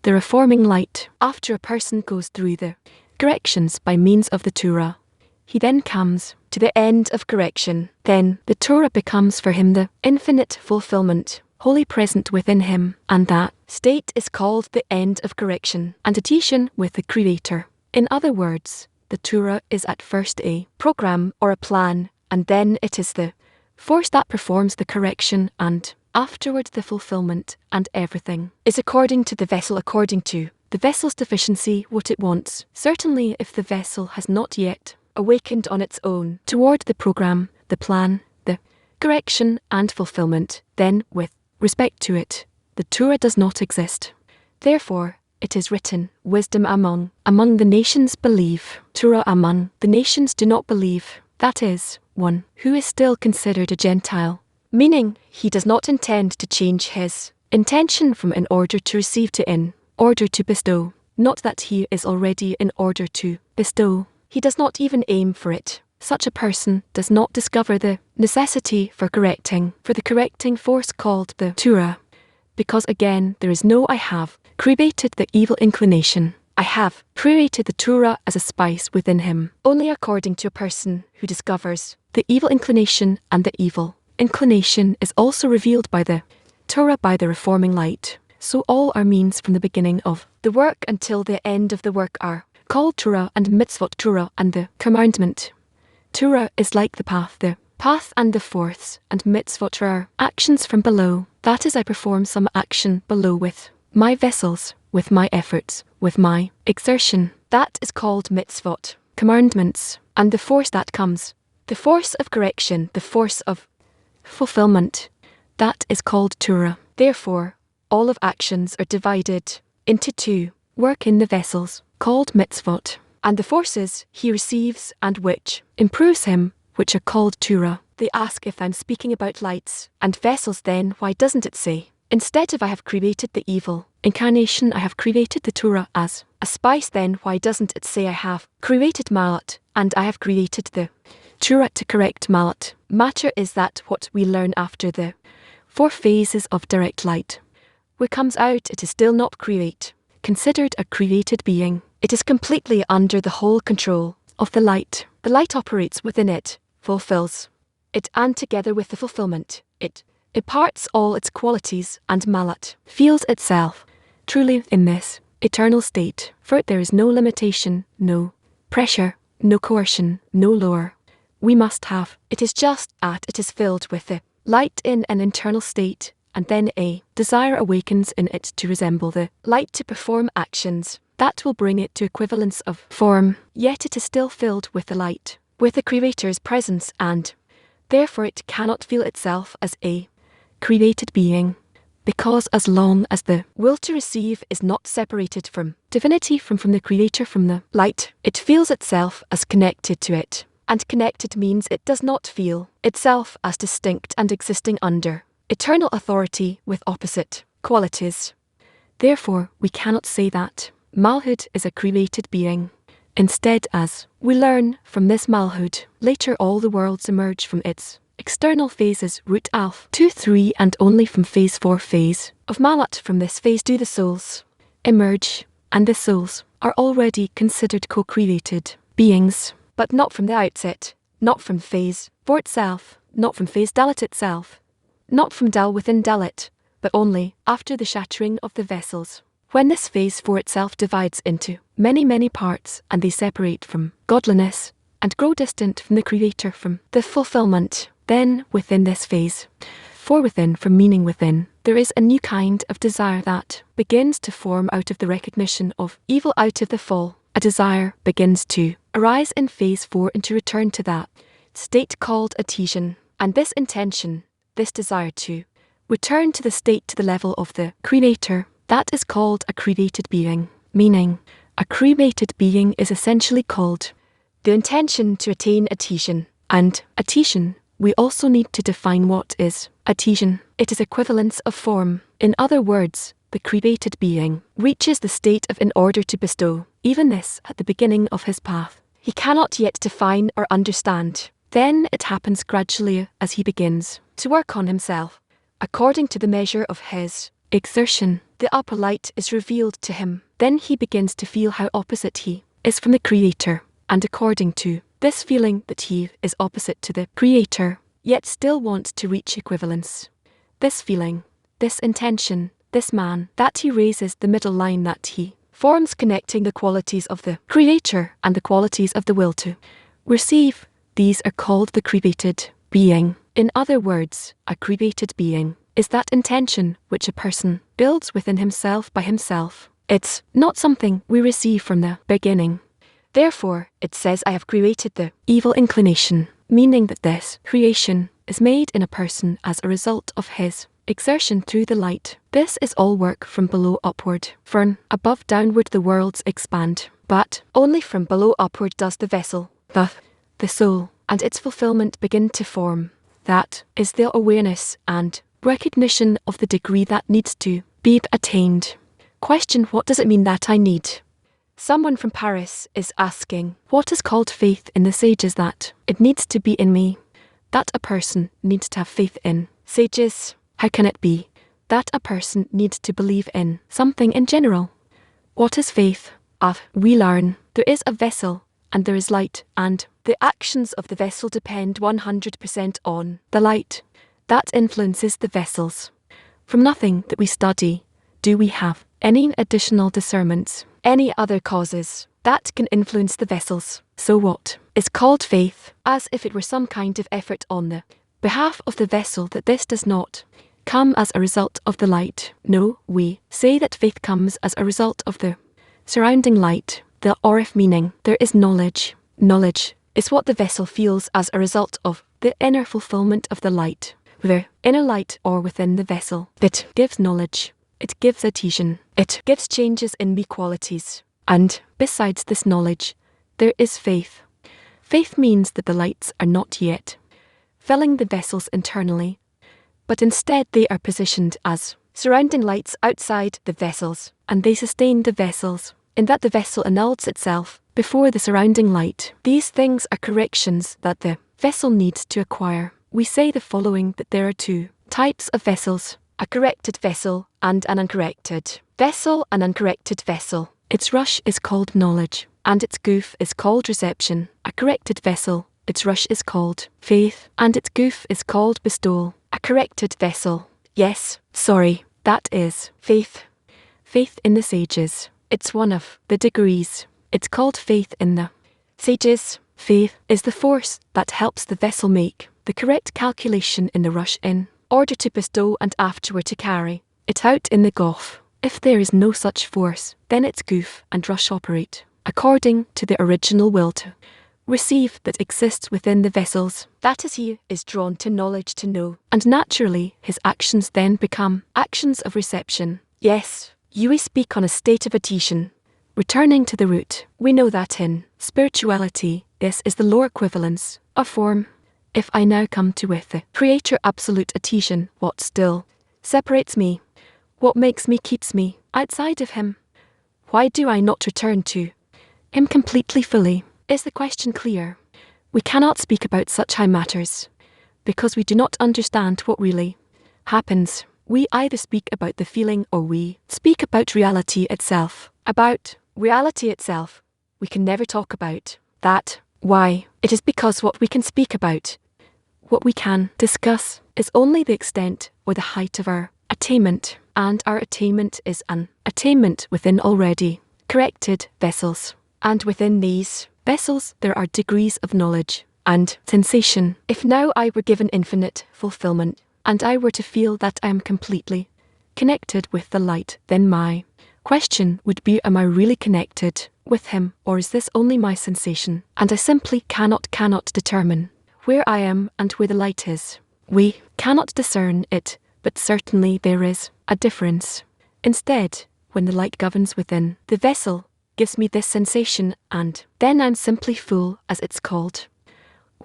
Speaker 1: the reforming light. After a person goes through the corrections by means of the Torah, he then comes to the end of correction. Then the Torah becomes for him the infinite fulfillment, wholly present within him, and that state is called the end of correction and adhesion with the Creator. In other words, the Torah is at first a program or a plan, and then it is the force that performs the correction, and afterwards the fulfillment, and everything is according to the vessel, according to the vessel's deficiency what it wants. Certainly if the vessel has not yet awakened on its own toward the program, the plan, the correction and fulfillment, then with respect to it, the Torah does not exist. Therefore, it is written, wisdom among the nations believe, Torah among the nations do not believe, that is, one who is still considered a Gentile, meaning he does not intend to change his intention from in order to receive to in order to bestow, not that he is already in order to bestow. He does not even aim for it. Such a person does not discover the necessity for the correcting force called the Torah, because again there is no I have created the evil inclination. I have created the Torah as a spice within him, only according to a person who discovers the evil inclination, and the evil inclination is also revealed by the Torah by the reforming light. So all our means from the beginning of the work until the end of the work are called Torah and mitzvot, Torah and the commandment. Torah is like the path and the force, and mitzvot are actions from below. That is, I perform some action below with my vessels, with my efforts, with my exertion. That is called mitzvot, commandments, and the force that comes, the force of correction, the force of fulfillment, that is called Torah. Therefore, all of actions are divided into two: work in the vessels, called mitzvot, and the forces he receives and which improves him, which are called Torah. They ask if I'm speaking about lights and vessels, then why doesn't it say, instead of I have created the evil incarnation, I have created the Torah as a spice, then why doesn't it say I have created Malat and I have created the Torah to correct Malat? Matter is that what we learn after the 4 phases of direct light. What comes out, it is still not considered a created being. It is completely under the whole control of the light. The light operates within it, fulfills it, and together with the fulfillment, it imparts all its qualities, and Malat feels itself truly in this eternal state. For it there is no limitation, no pressure, no coercion, no lure. We must have. It is just at it is filled with the light in an internal state, and then a desire awakens in it to resemble the light, to perform actions that will bring it to equivalence of form. Yet it is still filled with the light, with the Creator's presence, and therefore it cannot feel itself as a created being, because as long as the will to receive is not separated from divinity, from the Creator, from the light, it feels itself as connected to it, and connected means it does not feel itself as distinct and existing under eternal authority with opposite qualities. Therefore, we cannot say that Malhud is a created being. Instead, as we learn from this Malhud, later all the worlds emerge from its external phases, root Alf 2, 3, and only from phase 4 phase of Malat. From this phase do the souls emerge, and the souls are already considered co-created beings, but not from the outset, not from phase 4 itself, not from phase Dalit itself, not from Dal within Dalit, but only after the shattering of the vessels. When this phase 4 itself divides into many, many parts, and they separate from godliness and grow distant from the Creator, from the fulfillment, then within this phase 4 within, from meaning within, there is a new kind of desire that begins to form out of the recognition of evil, out of the fall. A desire begins to arise in phase 4 and to return to that state called adhesion. And this intention, this desire to return to the state, to the level of the Creator, that is called a created being. Meaning, a created being is essentially called the intention to attain adhesion. And adhesion, we also need to define what is adhesion. It is equivalence of form. In other words, the created being reaches the state of in order to bestow. Even this at the beginning of his path, he cannot yet define or understand. Then it happens gradually as he begins to work on himself. According to the measure of his exertion, the upper light is revealed to him. Then he begins to feel how opposite he is from the Creator, and according to this feeling that he is opposite to the Creator, yet still wants to reach equivalence. This feeling, this intention, this man, that he raises the middle line that he forms, connecting the qualities of the Creator and the qualities of the will to receive. These are called the created being. In other words, a created being is that intention which a person builds within himself by himself. It's not something we receive from the beginning. Therefore, it says, I have created the evil inclination, meaning that this creation is made in a person as a result of his exertion through the light. This is all work from below upward. From above downward the worlds expand, but only from below upward does the vessel, the soul, and its fulfillment begin to form. That is the awareness and recognition of the degree that needs to be attained. Question: what does it mean that I need? Someone from Paris is asking, what is called faith in the sages that it needs to be in me? That a person needs to have faith in sages. How can it be that a person needs to believe in something in general? What is faith? We learn there is a vessel and there is light, and the actions of the vessel depend 100% on the light that influences the vessels. From nothing that we study do we have any additional discernments, any other causes that can influence the vessels. So what is called faith, as if it were some kind of effort on the behalf of the vessel, that this does not come as a result of the light. No, we say that faith comes as a result of the surrounding light. The orif meaning, there is knowledge. Knowledge is what the vessel feels as a result of the inner fulfillment of the light. The inner light or within the vessel, it gives knowledge. It gives adhesion. It gives changes in me qualities. And besides this knowledge, there is faith. Faith means that the lights are not yet filling the vessels internally, but instead they are positioned as surrounding lights outside the vessels, and they sustain the vessels, in that the vessel annuls itself before the surrounding light. These things are corrections that the vessel needs to acquire. We say the following, that there are two types of vessels: a corrected vessel and an uncorrected vessel. An uncorrected vessel, its rush is called knowledge, and its goof is called reception. A corrected vessel, its rush is called faith, and its goof is called bestowal. A corrected vessel, that is faith. Faith in the sages, it's one of the degrees. It's called faith in the sages. Faith is the force that helps the vessel make the correct calculation in the rush in order to bestow and afterward to carry it out in the gulf. If there is no such force, then its goof and rush operate according to the original will to receive that exists within the vessels. That is, he is drawn to knowledge to know, and naturally his actions then become actions of reception. Yes, we speak on a state of adhesion. Returning to the root, we know that in spirituality, this is the lower equivalence of form. If I now come to with the Creator absolute adhesion, what still separates me? What makes me, keeps me outside of him? Why do I not return to him completely, fully? Is the question clear? We cannot speak about such high matters because we do not understand what really happens. We either speak about the feeling or we speak about reality itself. About reality itself, we can never talk about that. Why? It is because what we can speak about, what we can discuss, is only the extent or the height of our attainment, and our attainment is an attainment within already corrected vessels. And within these vessels there are degrees of knowledge and sensation. If now I were given infinite fulfillment, and I were to feel that I am completely connected with the light, then my question would be, am I really connected with him, or is this only my sensation? And I simply cannot determine where I am and where the light is. We cannot discern it, but certainly there is a difference. Instead, when the light governs within the vessel, gives me this sensation, and then I'm simply full, as it's called.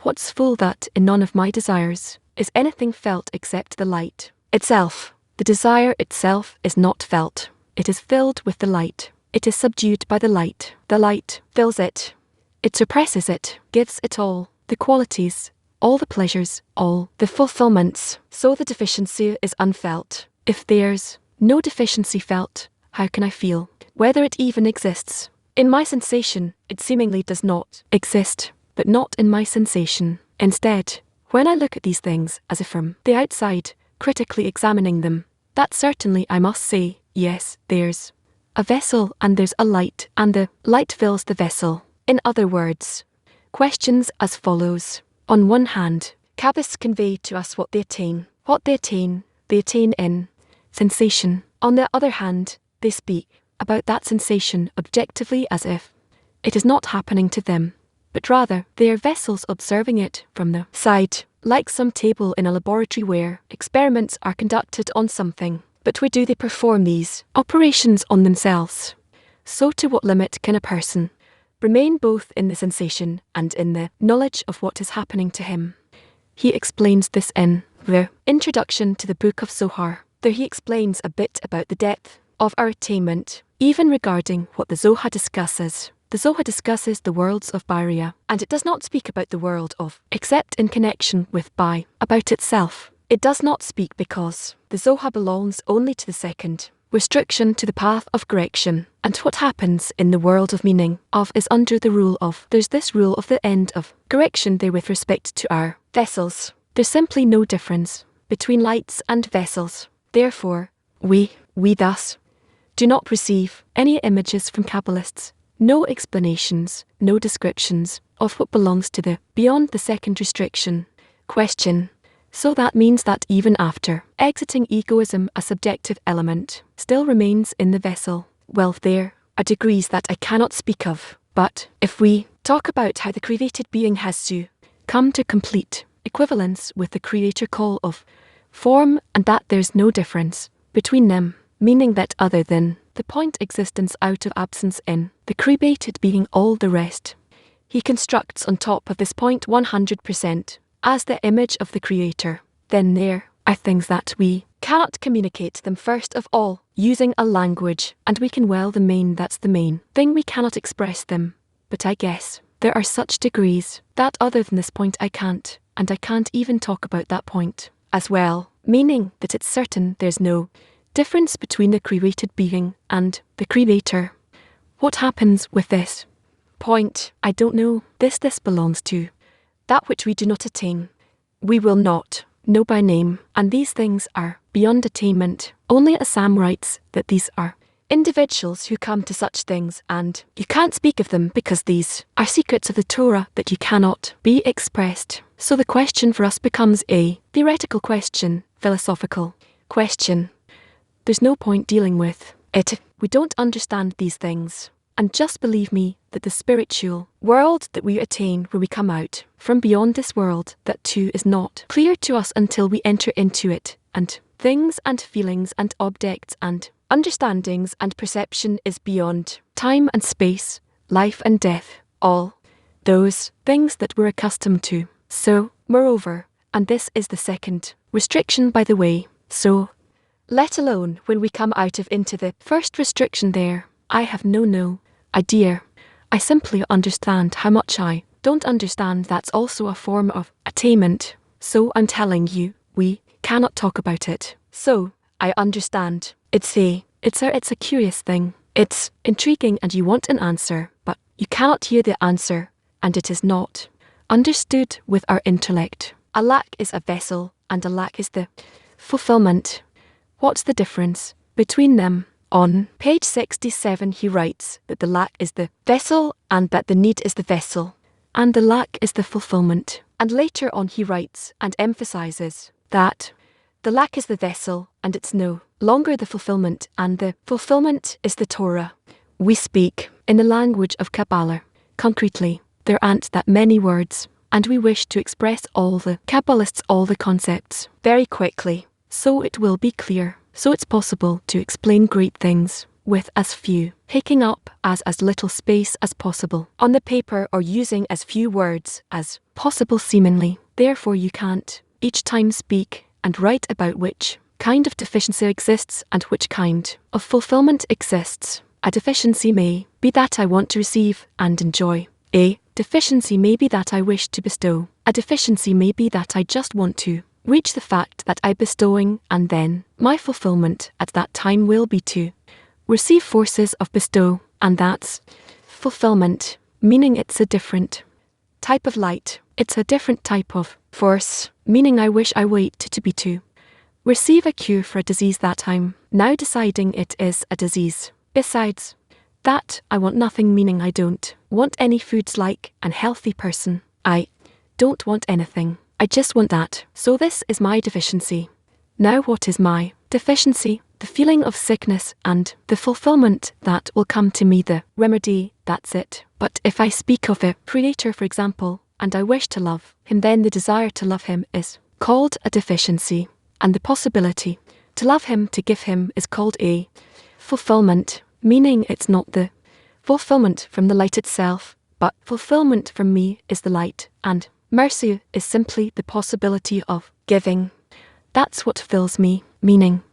Speaker 1: What's full? That in none of my desires is anything felt except the light itself. The desire itself is not felt. It is filled with the light. It is subdued by the light. The light fills it. It suppresses it, gives it all the qualities, all the pleasures, all the fulfillments. So the deficiency is unfelt. If there's no deficiency felt, how can I feel whether it even exists? In my sensation, it seemingly does not exist, but not in my sensation. Instead, when I look at these things as if from the outside, critically examining them, that certainly I must say, yes, there's a vessel and there's a light, and the light fills the vessel. In other words, questions as follows. On one hand, Kabbists convey to us what they attain. What they attain in sensation. On the other hand, they speak about that sensation objectively as if it is not happening to them, but rather they are vessels observing it from the side, like some table in a laboratory where experiments are conducted on something, but where do they perform these operations on themselves? So to what limit can a person remain both in the sensation and in the knowledge of what is happening to him? He explains this in the introduction to the Book of Zohar. There he explains a bit about the depth of our attainment, even regarding what the Zohar discusses. The Zohar discusses the worlds of Bariya, and it does not speak about the world of, except in connection with by, about itself. It does not speak because the Zohar belongs only to the second restriction to the path of correction, and what happens in the world of meaning of is under the rule of. There's this rule of the end of correction there with respect to our vessels. There's simply no difference between lights and vessels. Therefore, we thus do not receive any images from Kabbalists, no explanations, no descriptions of what belongs to the beyond the second restriction. Question. So that means that even after exiting egoism, a subjective element still remains in the vessel. Well, there are degrees that I cannot speak of, but if we talk about how the created being has to come to complete equivalence with the creator call of form, and that there's no difference between them, meaning that other than the point existence out of absence in the created being all the rest, he constructs on top of this point 100% as the image of the creator, then there are things that we cannot communicate them first of all using a language, and we can well the main, that's the main thing, we cannot express them. But I guess there are such degrees that other than this point I can't, and I can't even talk about that point as well, meaning that it's certain there's no difference between the created being and the creator. What happens with this point? I don't know. This belongs to that which we do not attain. We will not know by name, and these things are beyond attainment. Only Assam writes that these are individuals who come to such things, and you can't speak of them because these are secrets of the Torah that you cannot be expressed. So the question for us becomes a theoretical question, philosophical question. There's no point dealing with it if we don't understand these things. And just believe me that the spiritual world that we attain when we come out from beyond this world, that too is not clear to us until we enter into it, and things and feelings and objects and understandings and perception is beyond time and space, life and death, all those things that we're accustomed to. So, moreover, and this is the second restriction by the way, so let alone when we come out of into the first restriction there, I have no idea. I simply understand how much I don't understand. That's also a form of attainment. So I'm telling you, we cannot talk about it. So, I understand. It's a curious thing. It's intriguing and you want an answer, but you cannot hear the answer, and it is not understood with our intellect. A lack is a vessel, and a lack is the fulfillment. What's the difference between them? On page 67 he writes that the lack is the vessel and that the need is the vessel, and the lack is the fulfillment. And later on he writes and emphasizes that the lack is the vessel and it's no longer the fulfillment, and the fulfillment is the Torah. We speak in the language of Kabbalah. Concretely, there aren't that many words, and we wish to express all the Kabbalists, all the concepts, very quickly, so it will be clear. So it's possible to explain great things with as few, taking up as little space as possible on the paper, or using as few words as possible seemingly. Therefore you can't each time speak and write about which kind of deficiency exists and which kind of fulfillment exists. A deficiency may be that I want to receive and enjoy. A deficiency may be that I wish to bestow. A deficiency may be that I just want to reach the fact that I'm bestowing, and then my fulfillment at that time will be to receive forces of bestow, and that's fulfillment, meaning it's a different type of light. It's a different type of force, meaning I wish I wait to be to receive a cure for a disease that I'm now deciding it is a disease. Besides that, I want nothing, meaning I don't want any foods like an healthy person. I don't want anything. I just want that. So this is my deficiency. Now what is my deficiency? the feeling of sickness and the fulfillment that will come to me, the remedy, that's it. But if I speak of the Creator, for example, and I wish to love him, then the desire to love him is called a deficiency, and the possibility to love him, to give him, is called a fulfillment, meaning it's not the fulfillment from the light itself, but fulfillment from me is the light, and mercy is simply the possibility of giving. That's what fills me, meaning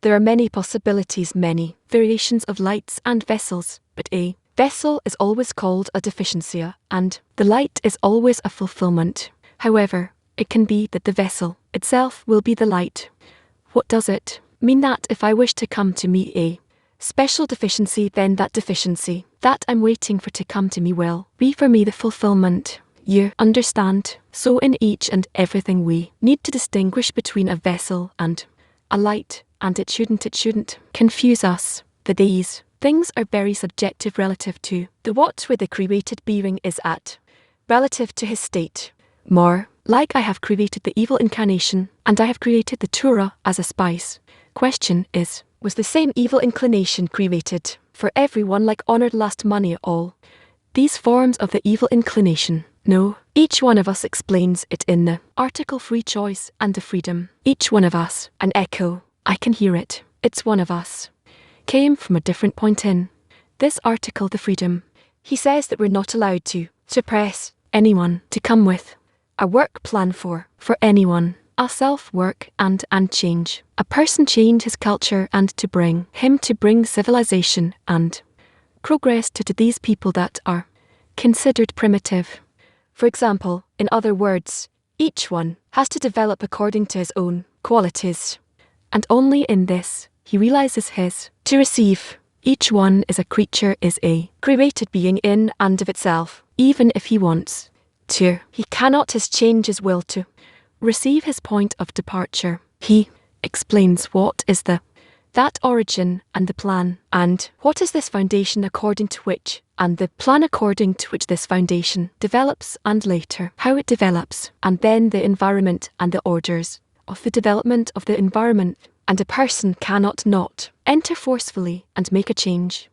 Speaker 1: there are many possibilities, many variations of lights and vessels, but a vessel is always called a deficiency, and the light is always a fulfillment. However, it can be that the vessel itself will be the light. What does it mean? That if I wish to come to me a special deficiency, then that deficiency that I'm waiting for to come to me will be for me the fulfillment. You understand? So in each and everything we need to distinguish between a vessel and a light, and it shouldn't confuse us, that these things are very subjective relative to the what where the created being is at, relative to his state. More like I have created the evil incarnation, and I have created the Torah as a spice. Question is, was the same evil inclination created for everyone, like honored, lust, money, all these forms of the evil inclination? No, each one of us explains it in the article free choice and the freedom. Each one of us, an echo, I can hear it, it's one of us, came from a different point in this article, the freedom. He says that we're not allowed to suppress anyone to come with a work plan for anyone, a self-work and change. A person change his culture and to bring civilization and progress to these people that are considered primitive. For example, in other words, each one has to develop according to his own qualities, and only in this he realizes his to receive. Each one is a creature, is a created being in and of itself. Even if he wants to, he cannot change his will to receive his point of departure. He explains what is that origin and the plan, and what is this foundation according to which, and the plan according to which this foundation develops, and later how it develops, and then the environment and the orders of the development of the environment. And a person cannot not enter forcefully and make a change.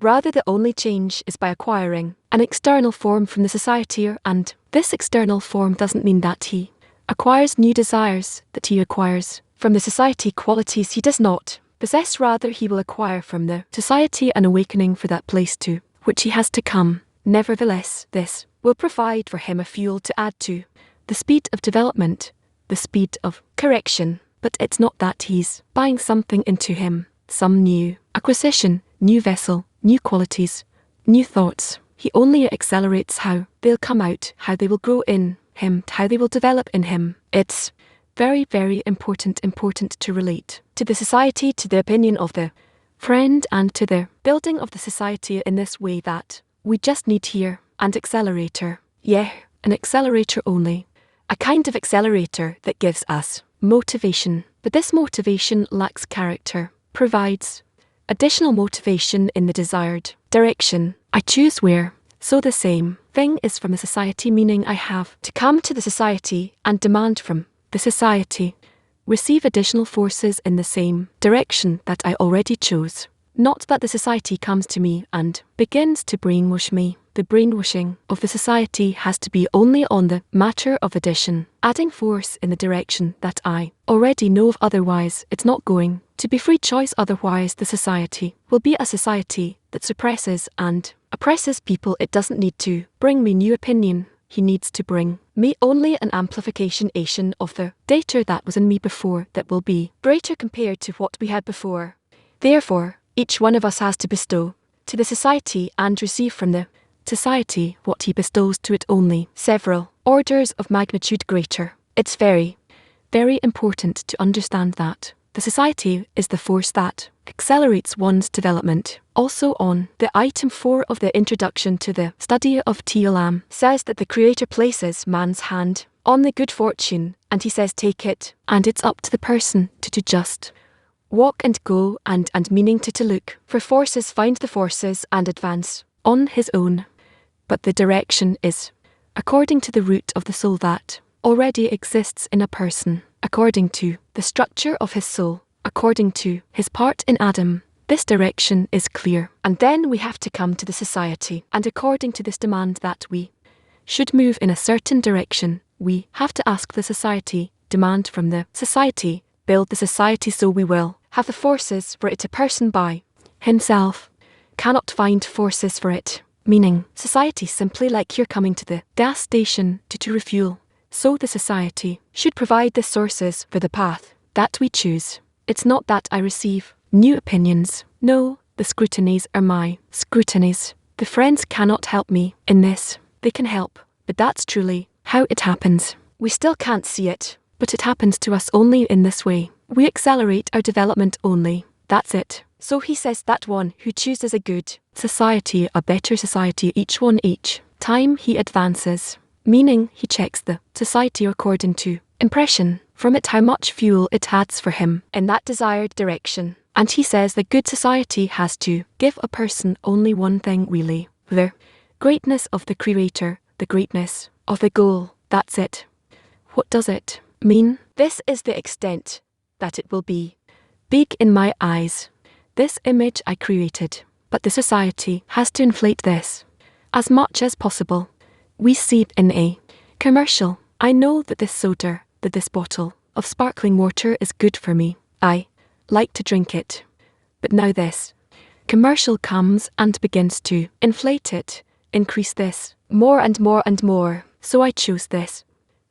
Speaker 1: Rather, the only change is by acquiring an external form from the society, and this external form doesn't mean that he acquires new desires, that he acquires from the society qualities he does not possess. Rather, he will acquire from the society an awakening for that place to which he has to come. Nevertheless, this will provide for him a fuel to add to the speed of development, the speed of correction. But it's not that he's buying something into him, some new acquisition, new vessel, new qualities, new thoughts. He only accelerates how they'll come out, how they will grow in him, how they will develop in him. It's very, very important to relate to the society, to the opinion of the friend, and to the building of the society in this way, that we just need here an accelerator. Yeah, an accelerator only. A kind of accelerator that gives us motivation. But this motivation lacks character, provides additional motivation in the desired direction I choose where. So the same thing is from the society, meaning I have to come to the society and demand from the society, receive additional forces in the same direction that I already chose. Not that the society comes to me and begins to brainwash me. The brainwashing of the society has to be only on the matter of addition, adding force in the direction that I already know of. Otherwise, it's not going to be free choice. Otherwise, the society will be a society that suppresses and oppresses people. It doesn't need to bring me new opinion. He needs to bring me only an amplification of the data that was in me before, that will be greater compared to what we had before. Therefore, each one of us has to bestow to the society and receive from the society what he bestows to it, only several orders of magnitude greater. It's very, very important to understand that the society is the force that accelerates one's development. Also on the item 4 of the introduction to the study of Teolam says that the Creator places man's hand on the good fortune, and he says take it, and it's up to the person to just walk and go, and meaning to look for forces, find the forces and advance on his own. But the direction is according to the root of the soul that already exists in a person, according to the structure of his soul, according to his part in Adam. This direction is clear. And then we have to come to the society, and according to this demand that we should move in a certain direction, we have to ask the society, demand from the society, build the society so we will have the forces for it. A person by himself cannot find forces for it, meaning society simply like you're coming to the gas station to refuel. So the society should provide the sources for the path that we choose. It's not that I receive new opinions. No, the scrutinies are my scrutinies. The friends cannot help me in this. They can help, but that's truly how it happens. We still can't see it, but it happens to us only in this way. We accelerate our development only. That's it. So he says that one who chooses a good society, a better society, each time he advances, meaning he checks the society according to impression from it how much fuel it adds for him in that desired direction. And he says the good society has to give a person only one thing really, the greatness of the creator, the greatness of the goal. That's it. What does it mean? This is the extent that it will be big in my eyes. This image I created, but the society has to inflate this as much as possible. We see it in a commercial. I know that this soda, that this bottle of sparkling water is good for me. I like to drink it. But now this commercial comes and begins to inflate it, increase this more and more and more. So I choose this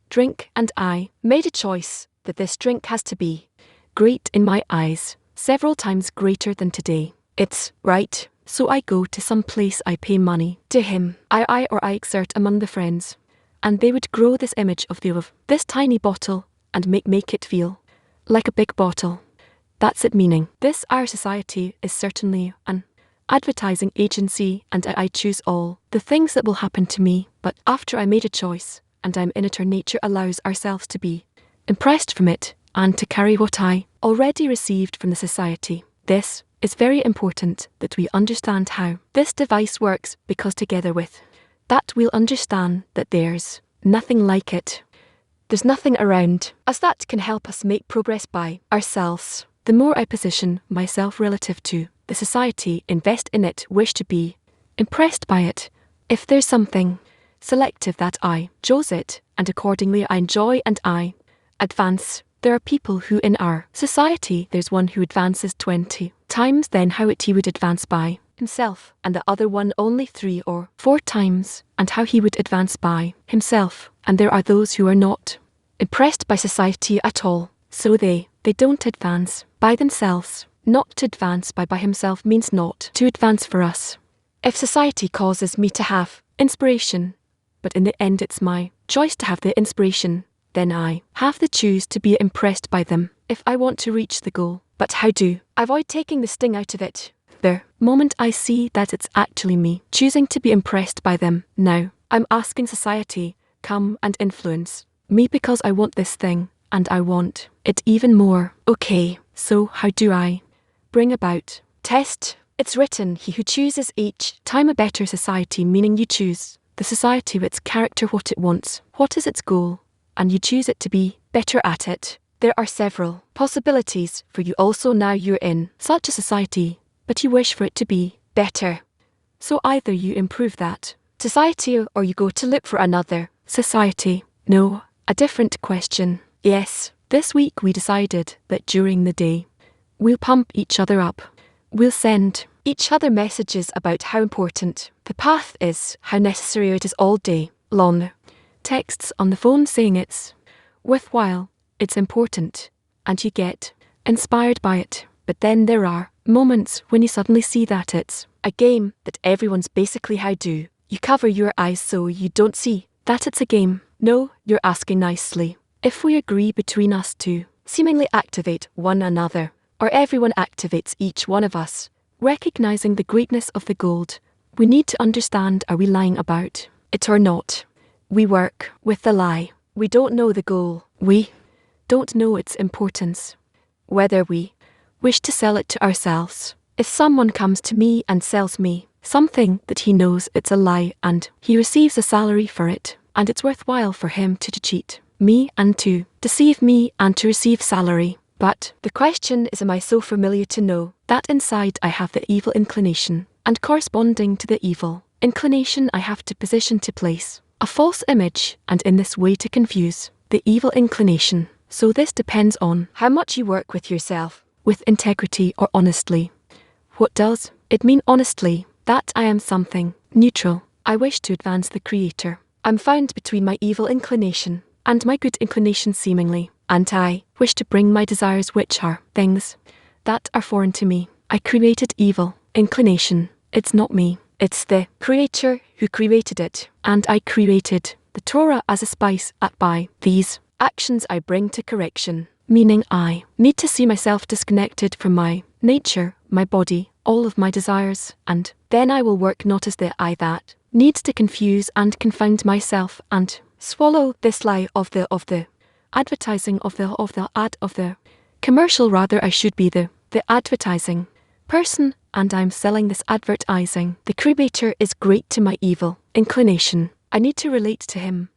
Speaker 1: drink, and I made a choice that this drink has to be great in my eyes, several times greater than today. It's right. So I go to some place, I pay money to him, I exert among the friends, and they would grow this image of this tiny bottle and make it feel like a big bottle. That's it, meaning this our society is certainly an advertising agency, and I choose all the things that will happen to me, but after I made a choice and I'm in it, our nature allows ourselves to be impressed from it and to carry what I already received from the society. This is very important that we understand how this device works, because together with that we'll understand that there's nothing like it. There's nothing around us that can help us make progress by ourselves. The more I position myself relative to the society, invest in it, wish to be impressed by it, if there's something selective that I chose it, and accordingly I enjoy and I advance. There are people who in our society, there's one who advances 20 times then how he would advance by himself, and the other one only 3 or 4 times, and how he would advance by himself. And there are those who are not impressed by society at all, so they don't advance by themselves. Not to advance by himself means not to advance for us. If society causes me to have inspiration, but in the end it's my choice to have the inspiration, then I have to choose to be impressed by them if I want to reach the goal. But how do I avoid taking the sting out of it? The moment I see that it's actually me choosing to be impressed by them, now I'm asking society, come and influence me because I want this thing, and I want it even more. Okay, so how do I bring about test? It's written, he who chooses each time a better society, meaning you choose the society with its character, what it wants, what is its goal, and you choose it to be better at it. There are several possibilities for you also. Now you're in such a society, but you wish for it to be better. So either you improve that society or you go to look for another society. No, a different question. Yes, this week we decided that during the day, we'll pump each other up. We'll send each other messages about how important the path is, how necessary it is all day long. Texts on the phone saying it's worthwhile, it's important, and you get inspired by it. But then there are moments when you suddenly see that it's a game that everyone's basically. How do you cover your eyes so you don't see that it's a game? No, you're asking nicely. If we agree between us to seemingly activate one another, or everyone activates each one of us, recognizing the greatness of the gold, we need to understand, are we lying about it or not? We work with the lie. We don't know the goal. We don't know its importance. Whether we wish to sell it to ourselves. If someone comes to me and sells me something that he knows it's a lie and he receives a salary for it, and it's worthwhile for him to cheat me and to deceive me and to receive salary, But the question is, am I so familiar to know that inside I have the evil inclination, and corresponding to the evil inclination I have to position to place a false image, and in this way to confuse the evil inclination. So this depends on how much you work with yourself, with integrity or honestly. What does it mean honestly? That I am something neutral. I wish to advance the Creator. I'm found between my evil inclination and my good inclination seemingly, and I wish to bring my desires, which are things that are foreign to me. I created evil inclination. It's not me. It's the Creator who created it, and I created the Torah as a spice by these actions I bring to correction, meaning I need to see myself disconnected from my nature, my body, all of my desires, and then I will work not as the I that needs to confuse and confound myself and swallow this lie of the advertising of the commercial. Rather, I should be the advertising person, and I'm selling this advertising. The Creator is great to my evil inclination. I need to relate to him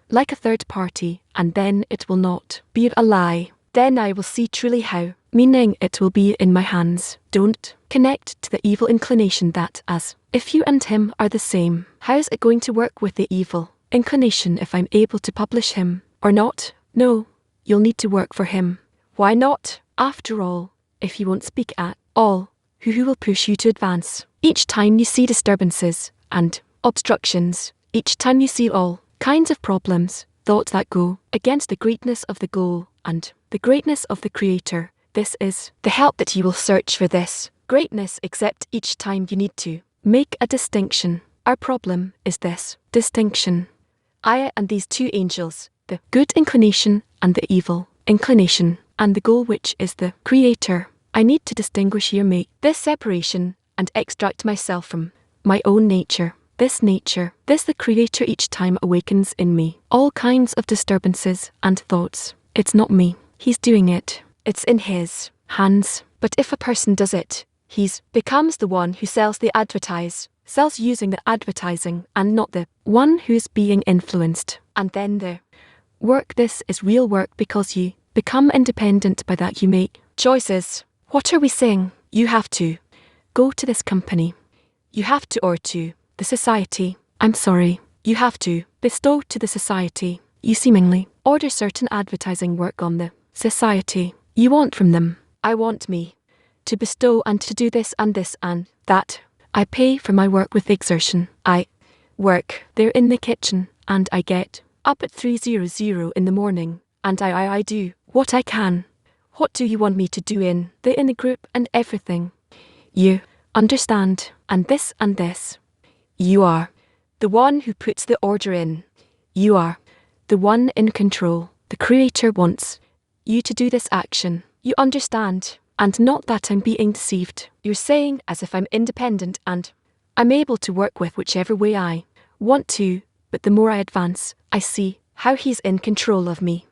Speaker 1: like a third party, and then it will not be a lie. Then I will see truly how, meaning it will be in my hands. Don't connect to the evil inclination that as if you and him are the same. How is it going to work with the evil inclination if I'm able to publish him or not? No, you'll need to work for him. Why not? After all, if he won't speak at all, who will push you to advance? Each time you see disturbances and obstructions, each time you see all kinds of problems, thoughts that go against the greatness of the goal and the greatness of the Creator, this is the help that you will search for this greatness, except each time you need to make a distinction. Our problem is this distinction. I and these two angels, the good inclination and the evil inclination, and the goal which is the Creator. I need to distinguish here, make this separation, and extract myself from my own nature. This nature, this the Creator each time awakens in me all kinds of disturbances and thoughts. It's not me. He's doing it. It's in his hands. But if a person does it, he's becomes the one who sells sells using the advertising, and not the one who's being influenced. And then the work, this is real work, because you become independent. By that you make choices. What are we saying? You have to go to this company. You have to, or to the society. I'm sorry. You have to bestow to the society. You seemingly order certain advertising work on the society. You want from them. I want me to bestow and to do this and that. I pay for my work with exertion. I work there in the kitchen, and I get up at 3:00 in the morning, and I do what I can. What do you want me to do in the group and everything? You understand, and this and this. You are the one who puts the order in. You are the one in control. The Creator wants you to do this action. You understand, and not that I'm being deceived. You're saying as if I'm independent and I'm able to work with whichever way I want to, but the more I advance, I see how he's in control of me.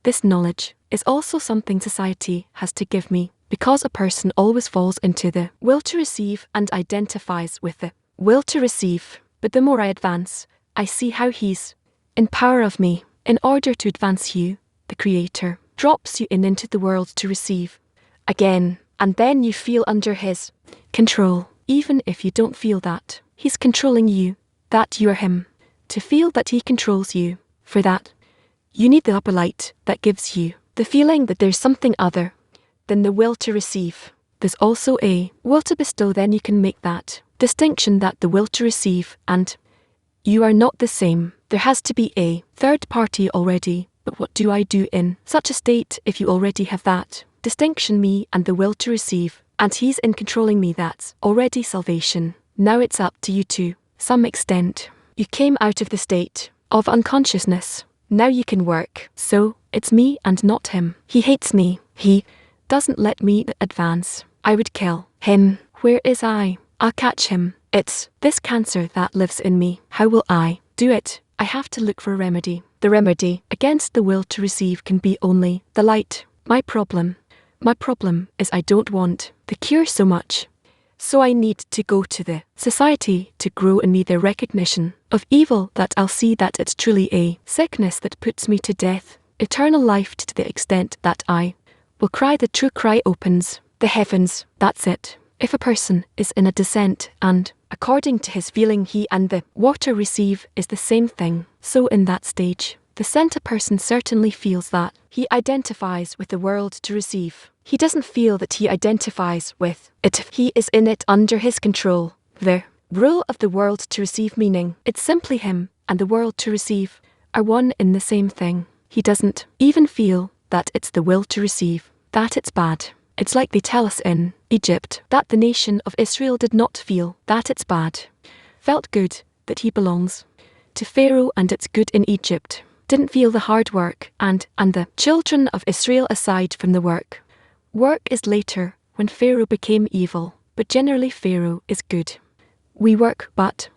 Speaker 1: This knowledge is also something society has to give me, because a person always falls into the will to receive and identifies with the will to receive. But the more I advance, I see how he's in power of me. In order to advance you, the Creator drops you into the world to receive again, and then you feel under his control, even if you don't feel that he's controlling you, that you are him. To feel that he controls you, for that, you need the upper light that gives you the feeling that there's something other than the will to receive. There's also a will to bestow. Then you can make that distinction that the will to receive and you are not the same. There has to be a third party already. But what do I do in such a state if you already have that distinction, me and the will to receive, and he's in controlling me? That's already salvation. Now it's up to you to some extent. You came out of the state of unconsciousness. Now you can work. So it's me and not him. He hates me. He doesn't let me advance. I would kill him. Where is I? I'll catch him. It's this cancer that lives in me. How will I do it? I have to look for a remedy. The remedy against the will to receive can be only the light. My problem is I don't want the cure so much. So I need to go to the society to grow in me the recognition of evil, that I'll see that it's truly a sickness that puts me to death, eternal life to the extent that I will cry, the true cry opens the heavens. That's it. If a person is in a descent and, according to his feeling, he and the water receive is the same thing, so in that stage, the center person certainly feels that he identifies with the world to receive. He doesn't feel that he identifies with it if he is in it under his control. The rule of the world to receive, meaning it's simply him and the world to receive are one in the same thing. He doesn't even feel that it's the will to receive, that it's bad. It's like they tell us in Egypt that the nation of Israel did not feel that it's bad. Felt good that he belongs to Pharaoh and it's good in Egypt. Didn't feel the hard work and the children of Israel aside from the work. Work is later when Pharaoh became evil, but generally Pharaoh is good. We work, but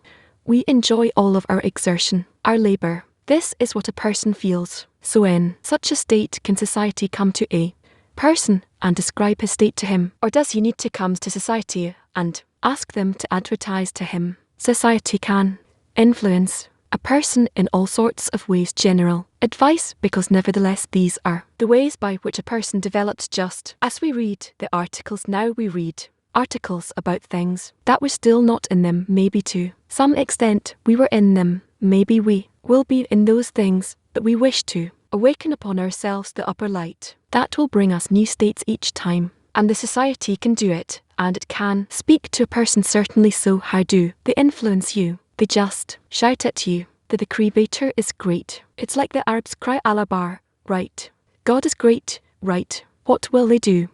Speaker 1: we enjoy all of our exertion, our labor. This is what a person feels. So in such a state can society come to a person and describe his state to him, or does he need to come to society and ask them to advertise to him? Society can influence a person in all sorts of ways. General advice, because nevertheless these are the ways by which a person develops. Just as we read the articles now, we read articles about things that were still not in them. Maybe to some extent we were in them, maybe we will be in those things, but we wish to awaken upon ourselves the upper light. That will bring us new states each time, and the society can do it, and it can speak to a person certainly. So how do they influence you? They just shout at you that the Creator is great. It's like the Arabs cry Allah Bar, right? God is great, right? What will they do?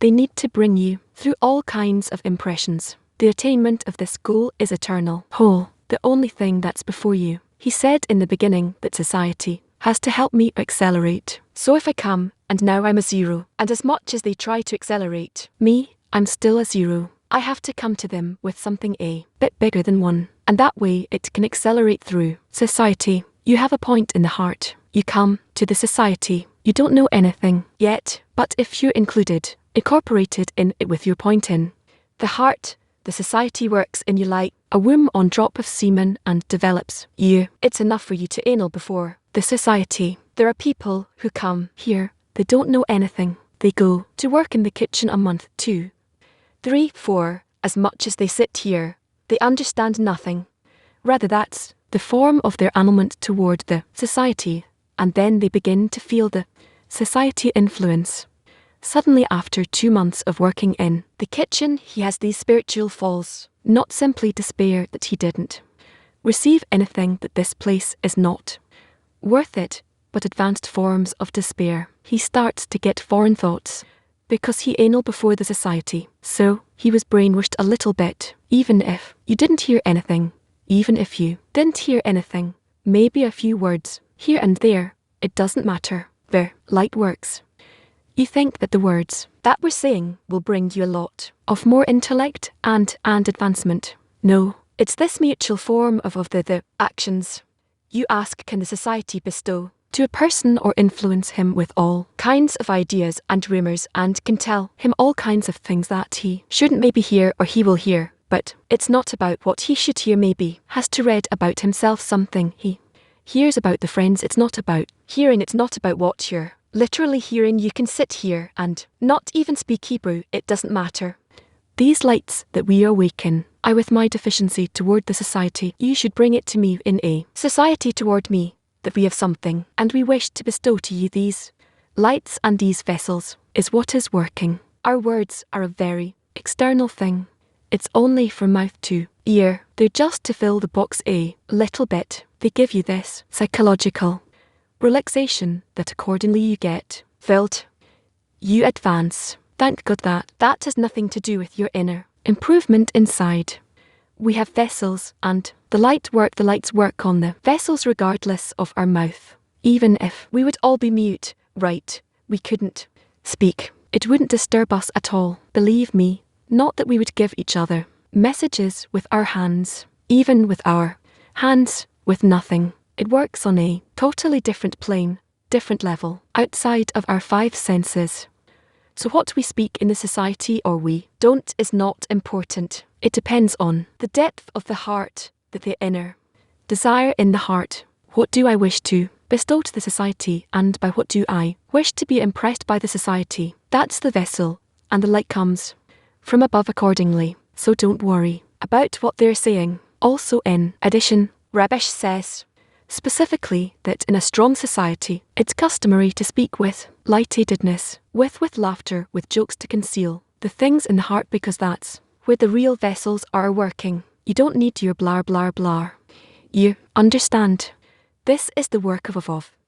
Speaker 1: They need to bring you through all kinds of impressions. The attainment of this goal is eternal, whole, the only thing that's before you. He said in the beginning that society has to help me accelerate. So if I come, and now I'm a zero, and as much as they try to accelerate me, I'm still a zero. I have to come to them with something a bit bigger than one, and that way it can accelerate through society. You have a point in the heart. You come to the society. You don't know anything yet, but if you're incorporated in it with your point in the heart, the society works in you like a womb on drop of semen and develops you. It's enough for you to anal before the society. There are people who come here, they don't know anything. They go to work in the kitchen a month, 2, 3, 4, as much as they sit here. They understand nothing. Rather, that's the form of their annulment toward the society, and then they begin to feel the society influence. Suddenly, after 2 months of working in the kitchen, he has these spiritual falls, not simply despair that he didn't receive anything, that this place is not worth it, but advanced forms of despair. He starts to get foreign thoughts because he anal before the society. So he was brainwashed a little bit. Even if you didn't hear anything, even if you didn't hear anything, maybe a few words here and there, it doesn't matter. The light works. You think that the words that we're saying will bring you a lot of more intellect and advancement. No, it's this mutual form of the actions. You ask, can the society bestow to a person or influence him with all kinds of ideas and rumours, and can tell him all kinds of things that he shouldn't maybe hear or he will hear, but it's not about what he should hear. Maybe has to read about himself something he hears about the friends. It's not about hearing, it's not about what you're literally hearing. You can sit here and not even speak Hebrew, it doesn't matter. These lights that we awaken, I with my deficiency toward the society, you should bring it to me in a society toward me, that we have something, and we wish to bestow to you these lights and these vessels, is what is working. Our words are a very external thing. It's only from mouth to ear. They're just to fill the box a little bit. They give you this psychological relaxation that accordingly you get filled. You advance. Thank God that has nothing to do with your inner improvement inside. We have vessels, and the lights work on the vessels regardless of our mouth. Even if we would all be mute, right, we couldn't speak, it wouldn't disturb us at all. Believe me, not that we would give each other messages with our hands, even with our hands, with nothing. It works on a totally different plane, different level, outside of our 5 senses. So what we speak in the society or we don't is not important. It depends on the depth of the heart, the inner desire in the heart. What do I wish to bestow to the society, and by what do I wish to be impressed by the society. That's the vessel, and the light comes from above accordingly. So don't worry about what they're saying. Also in addition, Rabesh says specifically that in a strong society, it's customary to speak with lightheadedness, with laughter, with jokes to conceal the things in the heart, because that's where the real vessels are working. You don't need your blah blah blah. You understand? This is the work of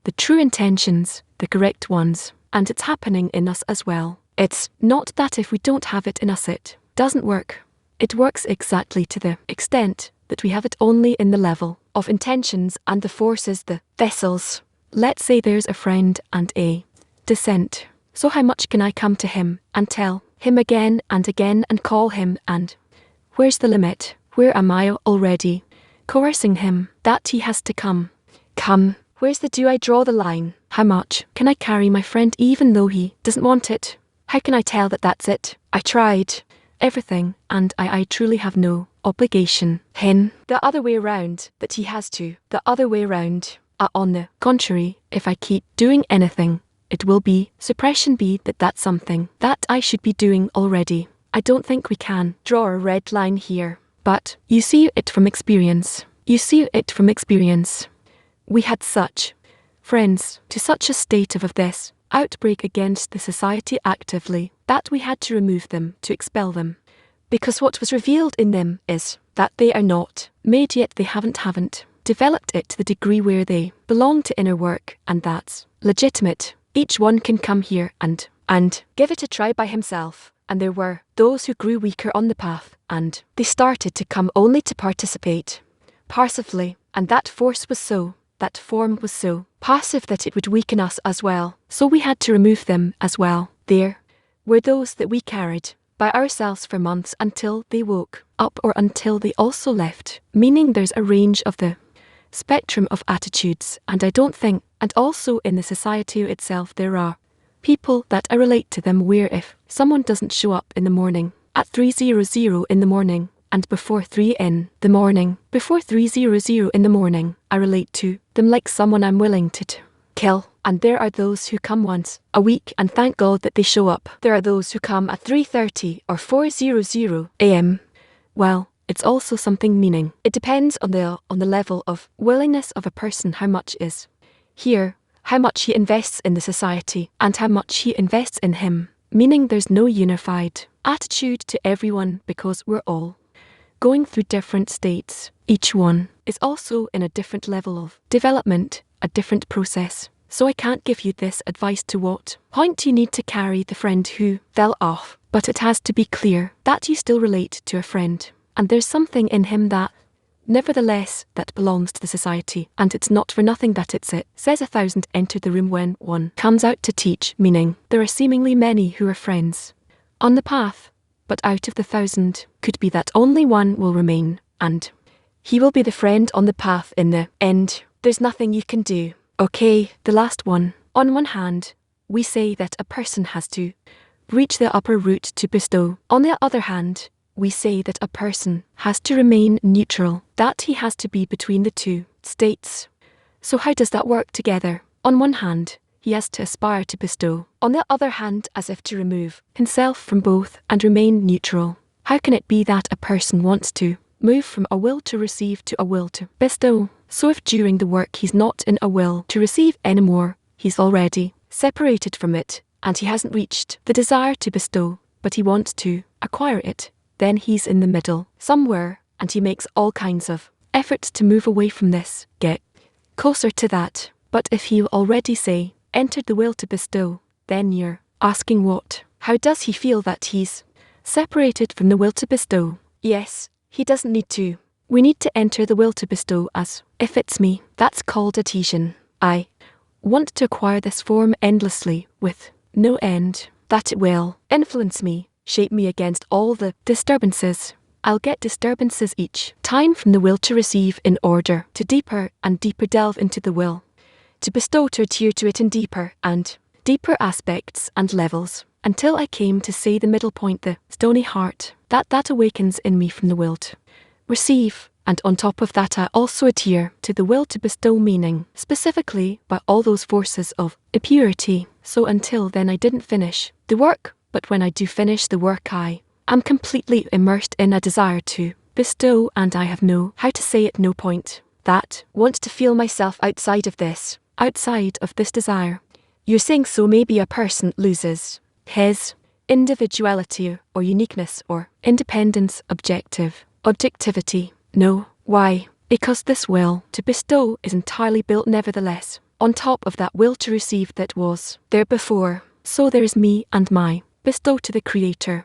Speaker 1: the true intentions, the correct ones, and it's happening in us as well. It's not that if we don't have it in us it doesn't work. It works exactly to the extent that we have it only in the level of intentions and the forces, the vessels. Let's say there's a friend and a dissent. So how much can I come to him and tell him again and again and call him, and where's the limit? Where am I already coercing him that he has to come? Where's the do I draw the line? How much can I carry my friend even though he doesn't want it? How can I tell that that's it? I tried everything and I truly have no obligation. The other way around, that he has to. The other way around. On the contrary, if I keep doing anything, it will be suppression, be that's something that I should be doing already. I don't think we can draw a red line here. But you see it from experience. We had such friends to such a state of this outbreak against the society actively that we had to remove them, to expel them. Because what was revealed in them is that they are not made yet, they haven't developed it to the degree where they belong to inner work, and that's legitimate. Each one can come here and give it a try by himself. And there were those who grew weaker on the path, and they started to come only to participate passively, and that force was so, that form was so passive that it would weaken us as well. So we had to remove them as well. There were those that we carried by ourselves for months until they woke up, or until they also left, meaning there's a range of the spectrum of attitudes, and I don't think, and also in the society itself there are people that I relate to them where if someone doesn't show up in the morning at 3:00 in the morning and before 3 in the morning, before 3:00 in the morning, I relate to them like someone I'm willing to kill. And there are those who come once a week and thank God that they show up. There are those who come at 3:30 or 4:00 a.m. Well, it's also something meaning. It depends on the level of willingness of a person, how much is here, how much he invests in the society, and how much he invests in him. Meaning there's no unified attitude to everyone, because we're all going through different states. Each one is also in a different level of development, a different process. So I can't give you this advice to what point you need to carry the friend who fell off, but it has to be clear that you still relate to a friend, and there's something in him that nevertheless that belongs to the society, and it's not for nothing that it's it. Says 1,000 enter the room when one comes out to teach, meaning there are seemingly many who are friends on the path, but out of the 1,000 could be that only one will remain, and he will be the friend on the path in the end. There's nothing you can do. Okay, the last one. On one hand, we say that a person has to reach the upper root to bestow. On the other hand, we say that a person has to remain neutral, that he has to be between the two states. So how does that work together? On one hand, he has to aspire to bestow. On the other hand, as if to remove himself from both and remain neutral. How can it be that a person wants to move from a will to receive to a will to bestow? So if during the work he's not in a will to receive anymore, he's already separated from it, and he hasn't reached the desire to bestow, but he wants to acquire it, then he's in the middle somewhere, and he makes all kinds of efforts to move away from this, get closer to that. But if he already say, entered the will to bestow, then you're asking what? How does he feel that he's separated from the will to bestow? Yes, he doesn't need to. We need to enter the will to bestow as if it's me. That's called adhesion. I want to acquire this form endlessly with no end, that it will influence me, shape me against all the disturbances. I'll get disturbances each time from the will to receive in order to deeper and deeper delve into the will to bestow, to adhere to it in deeper and deeper aspects and levels, until I came to say the middle point, the stony heart, that awakens in me from the will to receive, and on top of that I also adhere to the will to bestow, meaning specifically by all those forces of impurity So until then I didn't finish the work, but when I do finish the work I am completely immersed in a desire to bestow, and I have how to say it, no point. That want to feel myself outside of this desire. You're saying so maybe a person loses his individuality or uniqueness or independence, objectivity. No. Why? Because this will to bestow is entirely built nevertheless on top of that will to receive that was there before. So there is me and my bestow to the Creator.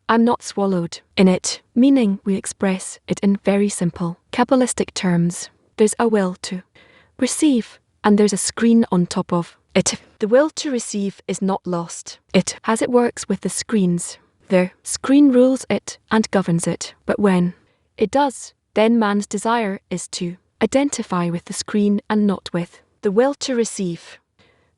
Speaker 1: I'm not swallowed in it, meaning we express it in very simple Kabbalistic terms. There's a will to receive, and there's a screen on top of it. The will to receive is not lost. It has it works with the screens. The screen rules it and governs it. But when it does, then man's desire is to identify with the screen and not with the will to receive.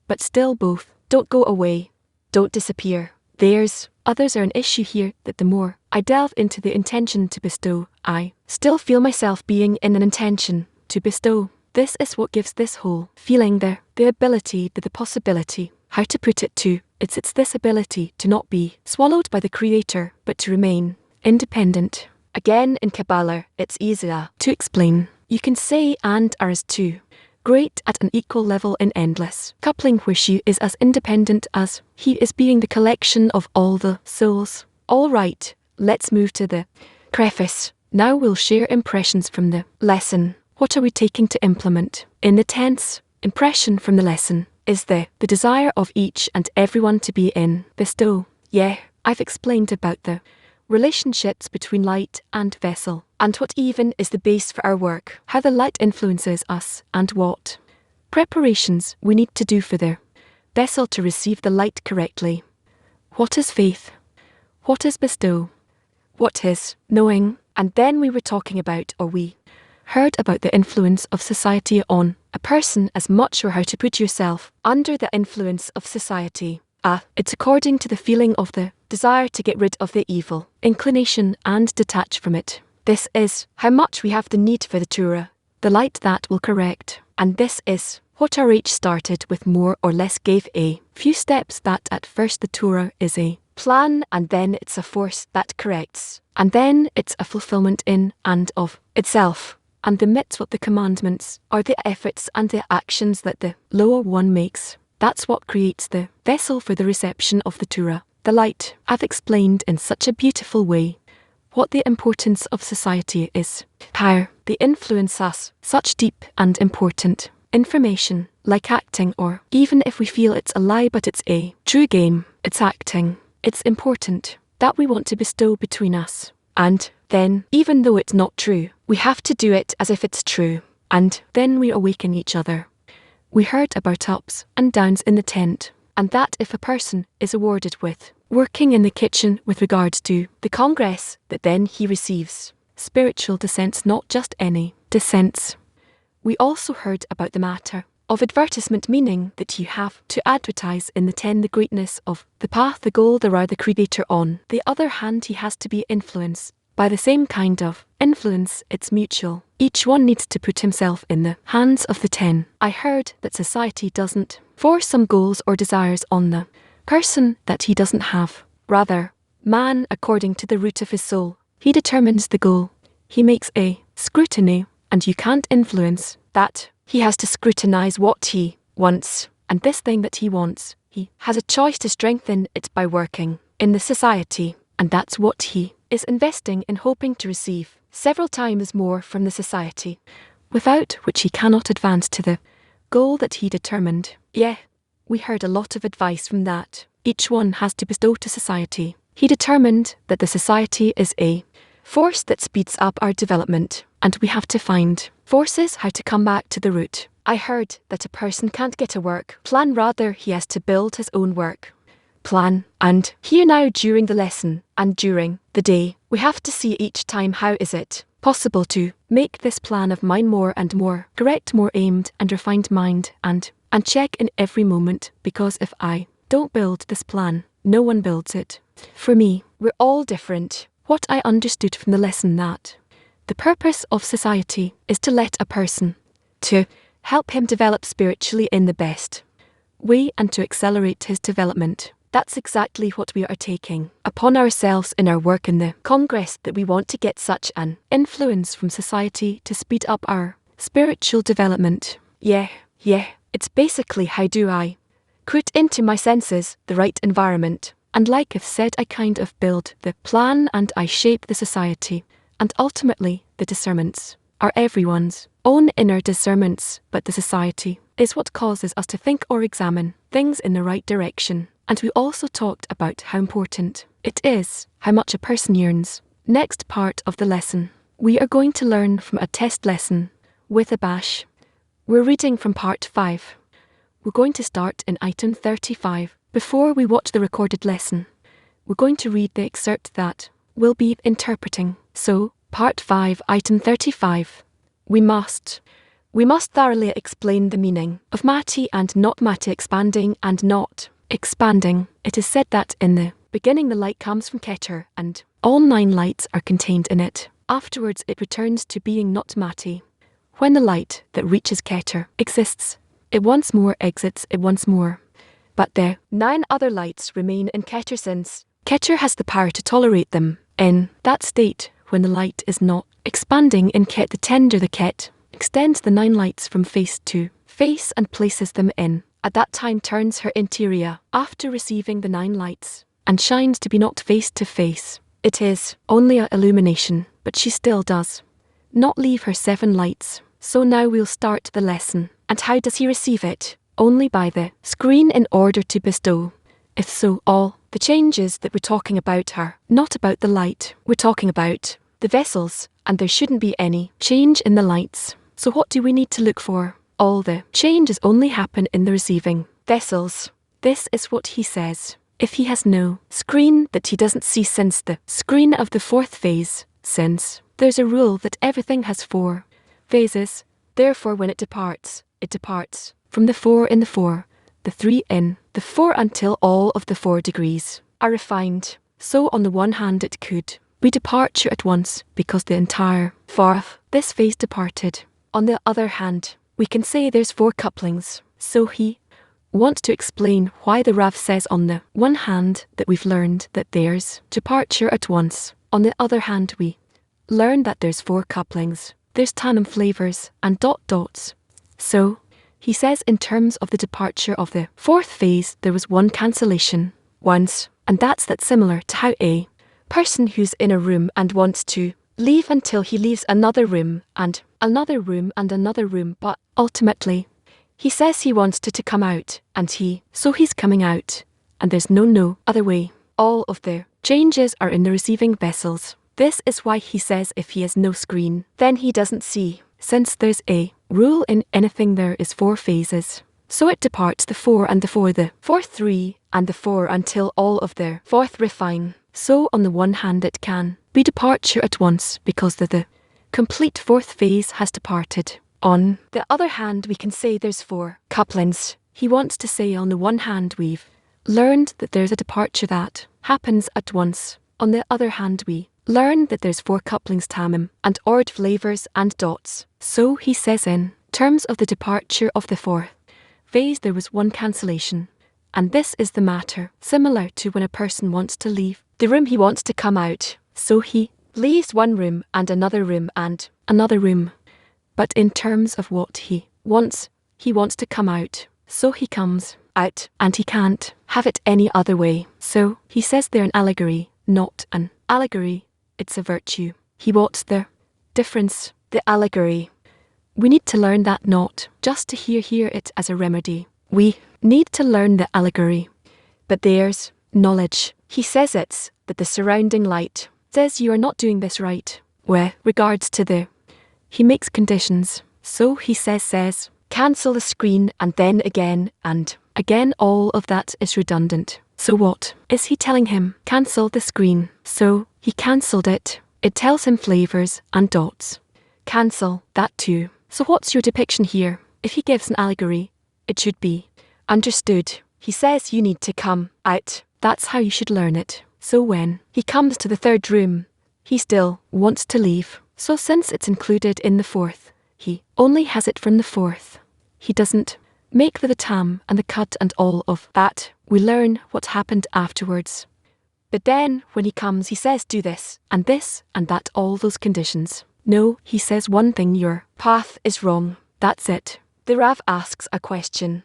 Speaker 1: But still both don't go away, don't disappear. Others are an issue here that the more I delve into the intention to bestow, I still feel myself being in an intention to bestow. This is what gives this whole feeling the ability, the possibility. How to put it to? It's this ability to not be swallowed by the Creator, but to remain independent. Again, in Kabbalah, it's easier to explain. You can say and are as two, great at an equal level in endless coupling, where she is as independent as he is, being the collection of all the souls. All right, let's move to the preface. Now we'll share impressions from the lesson. What are we taking to implement? In the tense, impression from the lesson is the desire of each and everyone to be in bestow. Yeah, I've explained about the relationships between light and vessel, and what even is the base for our work, how the light influences us, and what preparations we need to do for the vessel to receive the light correctly. What is faith? What is bestow? What is knowing? And then we were talking about, or we heard about, the influence of society on a person, as much, or how to put yourself under the influence of society. It's according to the feeling of the desire to get rid of the evil inclination and detach from it. This is how much we have the need for the Torah, the light that will correct. And this is what our H started with, more or less gave a few steps, that at first the Torah is a plan, and then it's a force that corrects, and then it's a fulfillment in and of itself. And the mitzvot, the commandments, are the efforts and the actions that the lower one makes. That's what creates the vessel for the reception of the Torah, the light. I've explained in such a beautiful way what the importance of society is, how they influence us, such deep and important information, like acting, or even if we feel it's a lie but it's a true game, it's acting. It's important that we want to bestow between us. And then, even though it's not true, we have to do it as if it's true, and then we awaken each other. We heard about ups and downs in the tent, and that if a person is awarded with working in the kitchen with regards to the congress, that then he receives spiritual descents, not just any descents. We also heard about the matter of advertisement, meaning that you have to advertise in the 10 the greatness of the path, the goal, the road, the Creator. On the other hand, he has to be influenced by the same kind of influence. It's mutual. Each one needs to put himself in the hands of the 10. I heard that society doesn't force some goals or desires on the person that he doesn't have. Rather, man, according to the root of his soul, he determines the goal. He makes a scrutiny, and you can't influence that. He has to scrutinize what he wants, and this thing that he wants, he has a choice to strengthen it by working in the society, and that's what he is investing in, hoping to receive several times more from the society, without which he cannot advance to the goal that he determined. Yeah, we heard a lot of advice from that. Each one has to bestow to society. He determined that the society is a force that speeds up our development, and we have to find forces how to come back to the root. I heard that a person can't get a work plan, rather he has to build his own work plan. And here now, during the lesson and during the day, we have to see each time how is it possible to make this plan of mine more and more correct, more aimed and refined mind, and check in every moment, because if I don't build this plan, no one builds it. For me, we're all different. What I understood from the lesson, that the purpose of society is to let a person, to help him develop spiritually in the best way and to accelerate his development. That's exactly what we are taking upon ourselves in our work in the Congress, that we want to get such an influence from society to speed up our spiritual development. Yeah, it's basically how do I put into my senses the right environment. And like I've said, I kind of build the plan and I shape the society. And ultimately, the discernments are everyone's own inner discernments, but the society is what causes us to think or examine things in the right direction. And we also talked about how important it is, how much a person yearns. Next part of the lesson, we are going to learn from a test lesson with a bash. We're reading from part 5. We're going to start in item 35. Before we watch the recorded lesson, we're going to read the excerpt that we'll be interpreting. So, part 5, item 35. We must thoroughly explain the meaning of mati and not mati, expanding and not expanding. It is said that in the beginning the light comes from Keter and all 9 lights are contained in it. Afterwards it returns to being not mati. When the light that reaches Keter exists, it once more exits it once more. But the 9 other lights remain in Keter since Keter has the power to tolerate them. In that state, when the light is not expanding in Ket, the tender the Ket extends the 9 lights from face to face and places them in. At that time turns her interior after receiving the 9 lights and shines to be not face to face. It is only a illumination, but she still does not leave her 7 lights. So now we'll start the lesson. And how does he receive it? Only by the screen in order to bestow. If so, all the changes that we're talking about are not about the light. We're talking about the vessels, and there shouldn't be any change in the lights. So what do we need to look for? All the changes only happen in the receiving vessels. This is what he says. If he has no screen that he doesn't see since the screen of the 4th phase, since there's a rule that everything has 4 phases, therefore when it departs from the 4 in the 4, the 3 in the 4 until all of the 4 degrees are refined. So on the one hand it could be departure at once because the entire 4th this phase departed. On the other hand, we can say there's 4 couplings. So he wants to explain why the Rav says on the one hand that we've learned that there's departure at once. On the other hand we learn that there's 4 couplings. There's tandem flavors and dots. So he says in terms of the departure of the 4th phase, there was 1 cancellation once, and that's similar to how a person who's in a room and wants to leave until he leaves another room and another room and another room, but ultimately he says he wants to come out, and so he's coming out, and there's no other way. All of the changes are in the receiving vessels. This is why he says if he has no screen, then he doesn't see. Since there's a rule in anything, there is 4 phases. So it departs the 4 and the 4, the 4th 3 and the 4 until all of the 4th refine. So on the one hand it can be departure at once because the complete 4th phase has departed. On the other hand we can say there's 4 couplings. He wants to say on the one hand we've learned that there's a departure that happens at once. On the other hand we learn that there's 4 couplings, tamim and ord flavors and dots. So he says in terms of the departure of the 4th phase there was 1 cancellation. And this is the matter, similar to when a person wants to leave the room he wants to come out. So he leaves one room and another room and another room. But in terms of what he wants to come out. So he comes out and he can't have it any other way. So he says they're an allegory, not an allegory. It's a virtue. He wants the difference, the allegory. We need to learn that not just to hear it as a remedy. We need to learn the allegory. But there's knowledge. He says it's that the surrounding light says you are not doing this right. With regards to he makes conditions. So he says, cancel the screen and then again and again. All of that is redundant. So what is he telling him? Cancel the screen. So he cancelled it. It tells him flavors and dots. Cancel that too. So what's your depiction here? If he gives an allegory, it should be understood. He says you need to come out. That's how you should learn it. So when he comes to the 3rd room, he still wants to leave. So since it's included in the 4th, he only has it from the 4th. He doesn't make the tam and the cut and all of that. We learn what happened afterwards. But then, when he comes, he says do this, and that, all those conditions. No, he says one thing, your path is wrong. That's it. The Rav asks a question.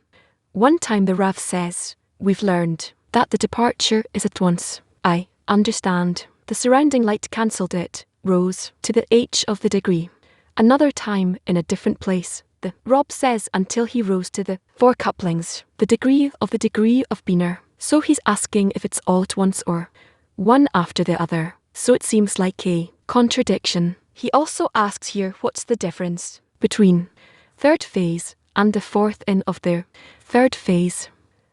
Speaker 1: One time the Rav says, we've learned that the departure is at once. I understand. The surrounding light cancelled it, rose to the h of the degree. Another time, in a different place, the Rob says until he rose to the 4 couplings, the degree of Biner. So he's asking if it's all at once or one after the other. So it seems like a contradiction. He also asks here what's the difference between third phase and the fourth in of their third phase.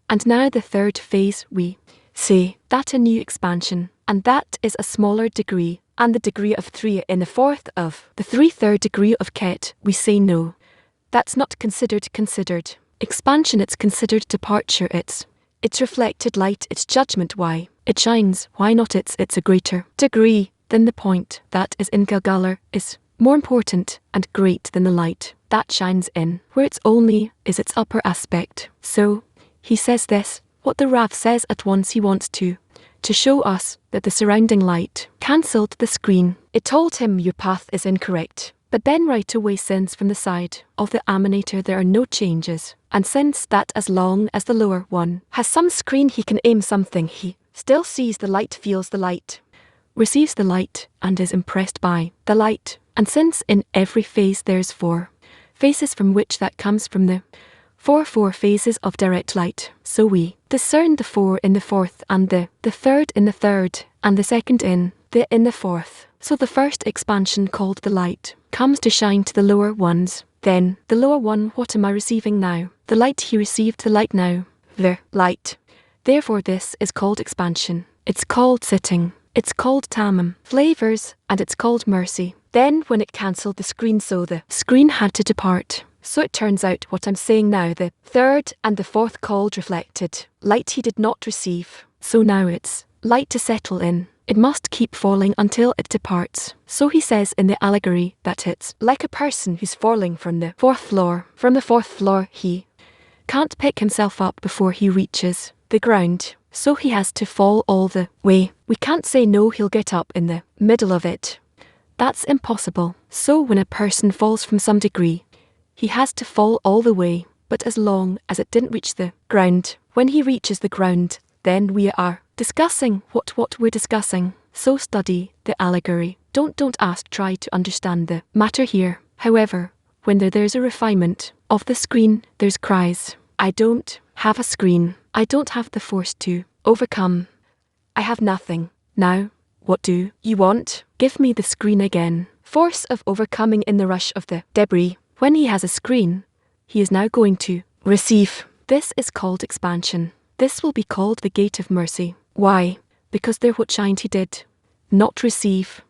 Speaker 1: And now the third phase, we say that a new expansion, and that is a smaller degree, and the degree of 3 in the fourth of the 3/3 degree of Ket, we say no. That's not considered expansion, it's considered departure, it's reflected light, it's judgment, why it shines, why not, it's a greater degree than the point that is in Galgalar, is more important and great than the light that shines in, where it's only is its upper aspect. So he says this, what the Rav says at once, he wants to show us that the surrounding light cancelled the screen. It told him your path is incorrect. But then right away, since from the side of the emanator there are no changes, and since that as long as the lower one has some screen he can aim something, he still sees the light, feels the light, receives the light, and is impressed by the light. And since in every phase there's 4 phases from which that comes from the 4 phases of direct light, so we discern the 4 in the fourth, and the third in the third, and the second in the fourth. So the first expansion, called the light, comes to shine to the lower ones. Then the lower one, what am I receiving now? The light he received, the light now, the light. Therefore this is called expansion. It's called sitting. It's called tamim, flavors, and it's called mercy. Then when it cancelled the screen, so the screen had to depart. So it turns out what I'm saying now, the third and the fourth called reflected light he did not receive. So now it's light to settle in. It must keep falling until it departs. So he says in the allegory that it's like a person who's falling from the 4th floor. From the 4th floor, he can't pick himself up before he reaches the ground. So he has to fall all the way. We can't say no, he'll get up in the middle of it. That's impossible. So when a person falls from some degree, he has to fall all the way. But as long as it didn't reach the ground, when he reaches the ground, then we are discussing what we're discussing. So study the allegory. Don't ask, try to understand the matter here. However, when there's a refinement of the screen, there's cries. I don't have a screen. I don't have the force to overcome. I have nothing. Now, what do you want? Give me the screen again. Force of overcoming in the rush of the debris. When he has a screen, he is now going to receive. This is called expansion. This will be called the gate of mercy. Why? Because there what shined he did not receive.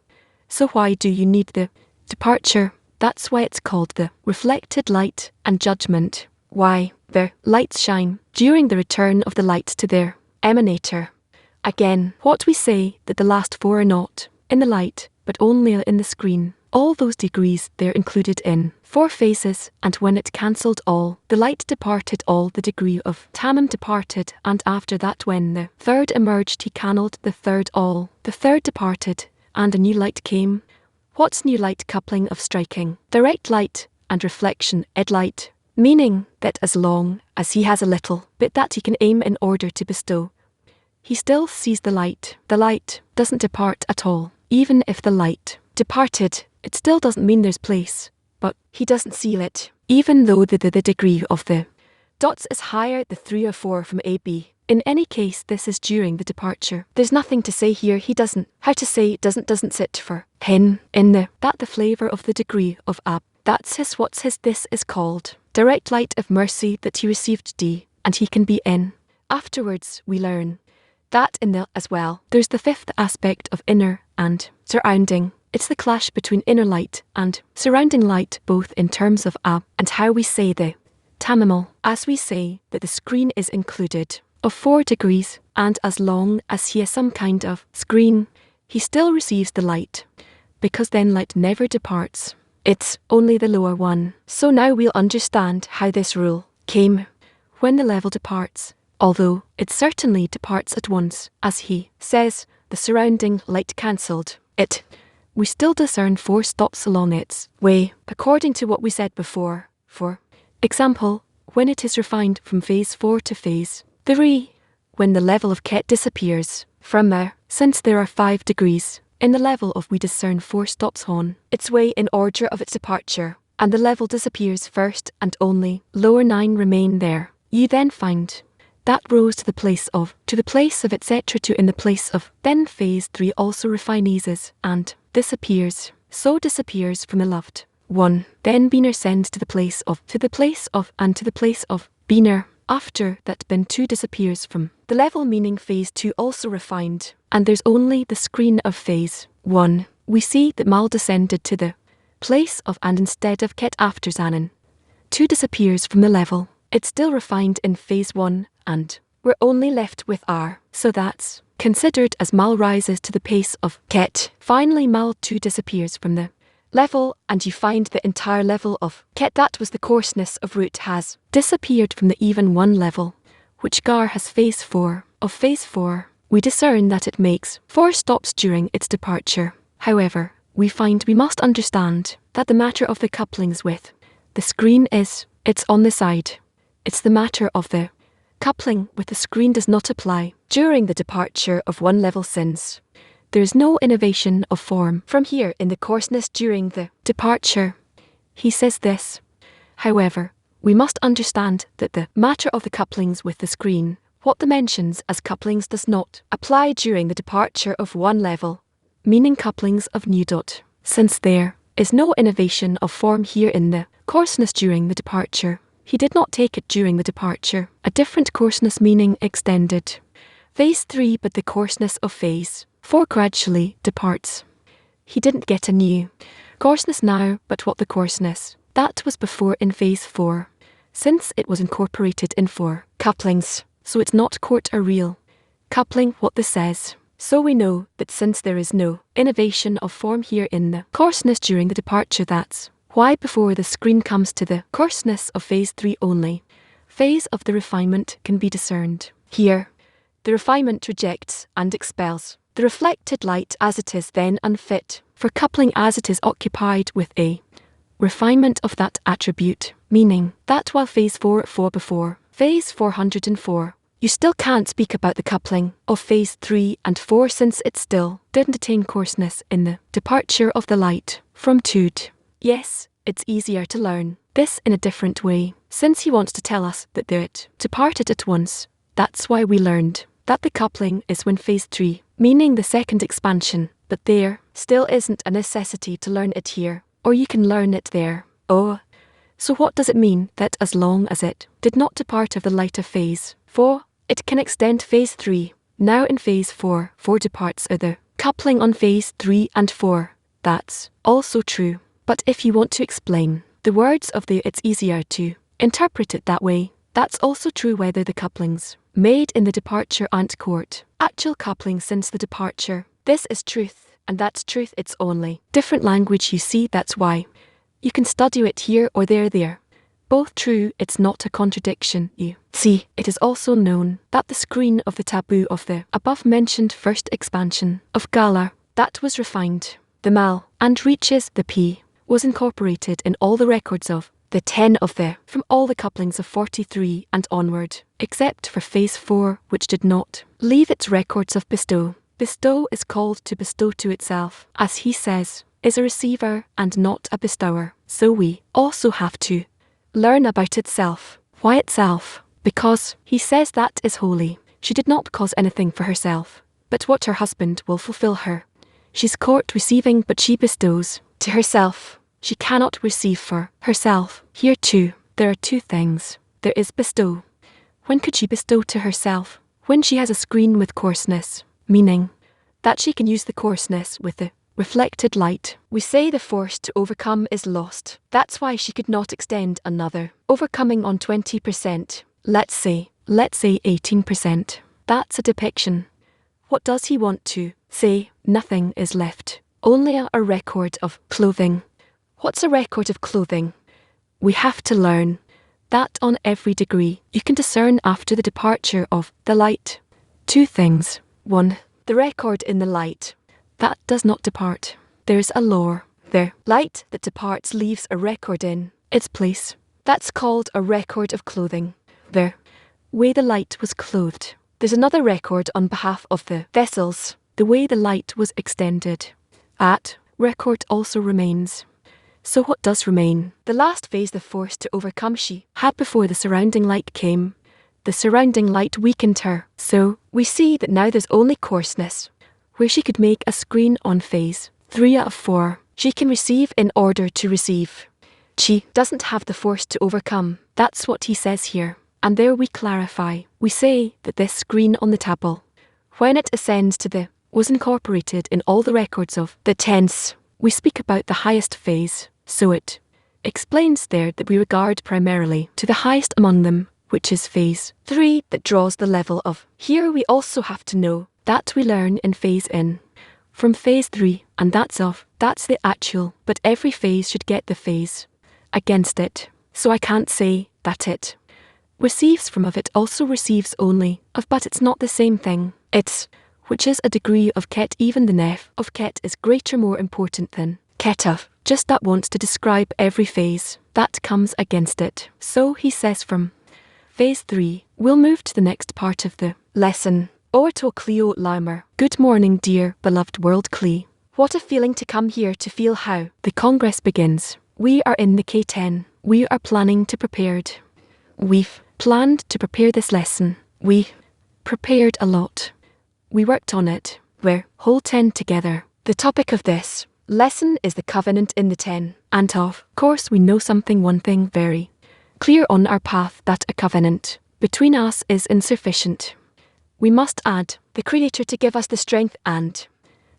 Speaker 1: So why do you need the departure? That's why it's called the reflected light and judgment. Why? The lights shine during the return of the light to their emanator. Again, what we say that the last 4 are not in the light, but only in the screen. All those degrees they're included in 4 phases, and when it cancelled all, the light departed, all the degree of tamim departed, and after that when the third emerged he cannelled the third all. The third departed, and a new light came. What's new light? Coupling of striking, direct light, and reflection, ed light, meaning that as long as he has a little bit that he can aim in order to bestow, he still sees the light. The light doesn't depart at all. Even if the light departed, it still doesn't mean there's place, but he doesn't see it. Even though the degree of the dots is higher, the 3 or 4 from AB. In any case, this is during the departure. There's nothing to say here. He doesn't. How to say doesn't sit for him in the flavor of the degree of ab. That's his. What's his? This is called direct light of mercy that he received D, and he can be in. Afterwards, we learn that in the as well, there's the 5th aspect of inner and surrounding. It's the clash between inner light and surrounding light, both in terms of ab and how we say the tamimal. As we say that the screen is included of 4 degrees, and as long as he has some kind of screen, he still receives the light, because then light never departs. It's only the lower one. So now we'll understand how this rule came when the level departs, although it certainly departs at once, as he says, the surrounding light cancelled it. We still discern 4 stops along its way, according to what we said before. For example, when it is refined from phase 4 to phase 3, when the level of Ket disappears from there, since there are 5 degrees, in the level of we discern 4 stops on its way in order of its departure, and the level disappears first and only lower 9 remain there. You then find that rose to the place of etc. to in the place of, then phase 3 also refineases and disappears, so disappears from the loved one. Then Beener sends to the place of, and to the place of Beener. After that bin 2 disappears from the level, meaning phase 2 also refined, and there's only the screen of phase 1. We see that Mal descended to the place of, and instead of Ket after Zanen, 2 disappears from the level. It's still refined in phase 1, and we're only left with R, so that's considered as Mal rises to the pace of Ket. Finally, Mal 2 disappears from the level, and you find the entire level of Ket, that was the coarseness of root, has disappeared from the even 1 level, which Gar has phase 4. Of phase 4, we discern that it makes 4 stops during its departure. However, we find we must understand that the matter of the couplings with the screen is, it's on the side. It's the matter of the coupling with the screen does not apply during the departure of 1 level, since there is no innovation of form from here in the coarseness during the departure. He says this. However, we must understand that the matter of the couplings with the screen, what the mentions as couplings, does not apply during the departure of 1 level, meaning couplings of new dot, since there is no innovation of form here in the coarseness during the departure. He did not take it during the departure, a different coarseness, meaning extended phase 3, but the coarseness of phase 4 gradually departs. He didn't get a new coarseness now, but what the coarseness that was before in phase 4, since it was incorporated in 4 couplings, so it's not court a real coupling what this says. So we know that since there is no innovation of form here in the coarseness during the departure, that's why before the screen comes to the coarseness of phase 3 only, phase of the refinement can be discerned. Here, the refinement rejects and expels the reflected light as it is then unfit for coupling, as it is occupied with a refinement of that attribute, meaning that while phase 4 before phase 404, you still can't speak about the coupling of phase 3 and 4, since it still didn't attain coarseness in the departure of the light from Tude. Yes, it's easier to learn this in a different way, since he wants to tell us that it departed at once. That's why we learned that the coupling is when phase 3, meaning the second expansion, but there still isn't a necessity to learn it here, or you can learn it there. Oh, so what does it mean that as long as it did not depart of the light of phase 4, it can extend phase 3? Now in phase 4 departs of the coupling on phase 3 and 4. That's also true. But if you want to explain the words of the, it's easier to interpret it that way. That's also true whether the couplings made in the departure aren't court actual coupling since the departure. This is truth, and that's truth. It's only different language, you see. That's why you can study it here or there. Both true, it's not a contradiction, you see. It is also known that the screen of the taboo of the above-mentioned first expansion of Galar, that was refined, the Mal, and reaches the P, was incorporated in all the records of the 10 of the, from all the couplings of 43 and onward, except for phase 4, which did not leave its records of bestow. Bestow is called to bestow to itself, as he says, is a receiver and not a bestower. So we also have to learn about itself. Why itself? Because he says that is holy. She did not cause anything for herself, but what her husband will fulfill her. She's court receiving, but she bestows to herself. She cannot receive for herself. Here too, there are 2 things. There is bestow. When could she bestow to herself? When she has a screen with coarseness, meaning that she can use the coarseness with the reflected light. We say the force to overcome is lost. That's why she could not extend another overcoming on 20%. Let's say 18%. That's a depiction. What does he want to say? Nothing is left. Only a record of clothing. What's a record of clothing? We have to learn that on every degree you can discern after the departure of the light. Two things. 1. The record in the light. That does not depart. There's a lore. The light that departs leaves a record in its place. That's called a record of clothing. The way the light was clothed. There's another record on behalf of the vessels, the way the light was extended. That record also remains. So what does remain? The last phase, the force to overcome she had before the surrounding light came. The surrounding light weakened her, so we see that now there's only coarseness. Where she could make a screen on phase 3 out of 4, she can receive in order to receive. She doesn't have the force to overcome. That's what he says here. And there we clarify. We say that this screen on the table, when it ascends to the, was incorporated in all the records of the tense. We speak about the highest phase, so it explains there that we regard primarily to the highest among them, which is phase 3 that draws the level of. Here we also have to know that we learn in phase in. From phase 3, and that's the actual, but every phase should get the phase against it. So I can't say that it receives from of it also receives only of, but it's not the same thing. It's, which is a degree of ket, even the nef of ket is greater, more important than ket of, just that wants to describe every phase that comes against it. So he says from phase 3, we'll move to the next part of the lesson. Orto Cleo Limer. Good morning, dear, beloved world Clee. What a feeling to come here to feel how the Congress begins. We are in the K10. We are planning to prepared. We've planned to prepare this lesson. We prepared a lot. We worked on it. We're whole 10 together. The topic of this lesson is the covenant in the 10. And of course we know one thing very clear on our path, that a covenant between us is insufficient. We must add the Creator to give us the strength and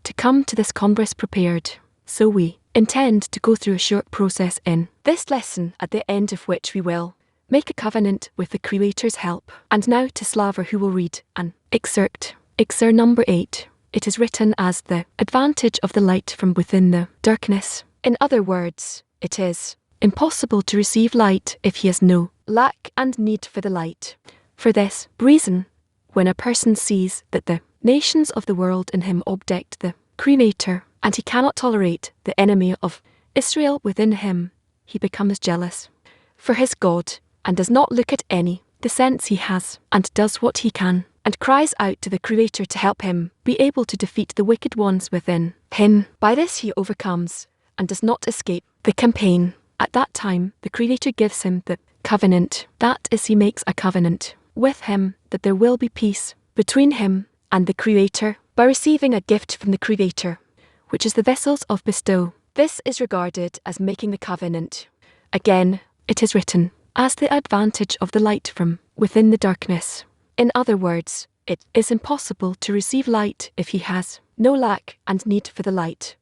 Speaker 1: to come to this Congress prepared. So we intend to go through a short process in this lesson, at the end of which we will make a covenant with the Creator's help. And now to Slaver, who will read an excerpt. Excerpt number 8. It is written as the advantage of the light from within the darkness. In other words, it is impossible to receive light if he has no lack and need for the light. For this reason, when a person sees that the nations of the world in him object the Creator, and he cannot tolerate the enemy of Israel within him, he becomes jealous for his God, and does not look at any the sense he has, and does what he can, and cries out to the Creator to help him be able to defeat the wicked ones within him. By this he overcomes, and does not escape the campaign. At that time the Creator gives him the covenant. That is, he makes a covenant with him that there will be peace between him and the Creator by receiving a gift from the Creator, which is the vessels of bestow. This is regarded as making the covenant. Again, it is written as the advantage of the light from within the darkness. In other words, it is impossible to receive light if he has no lack and need for the light.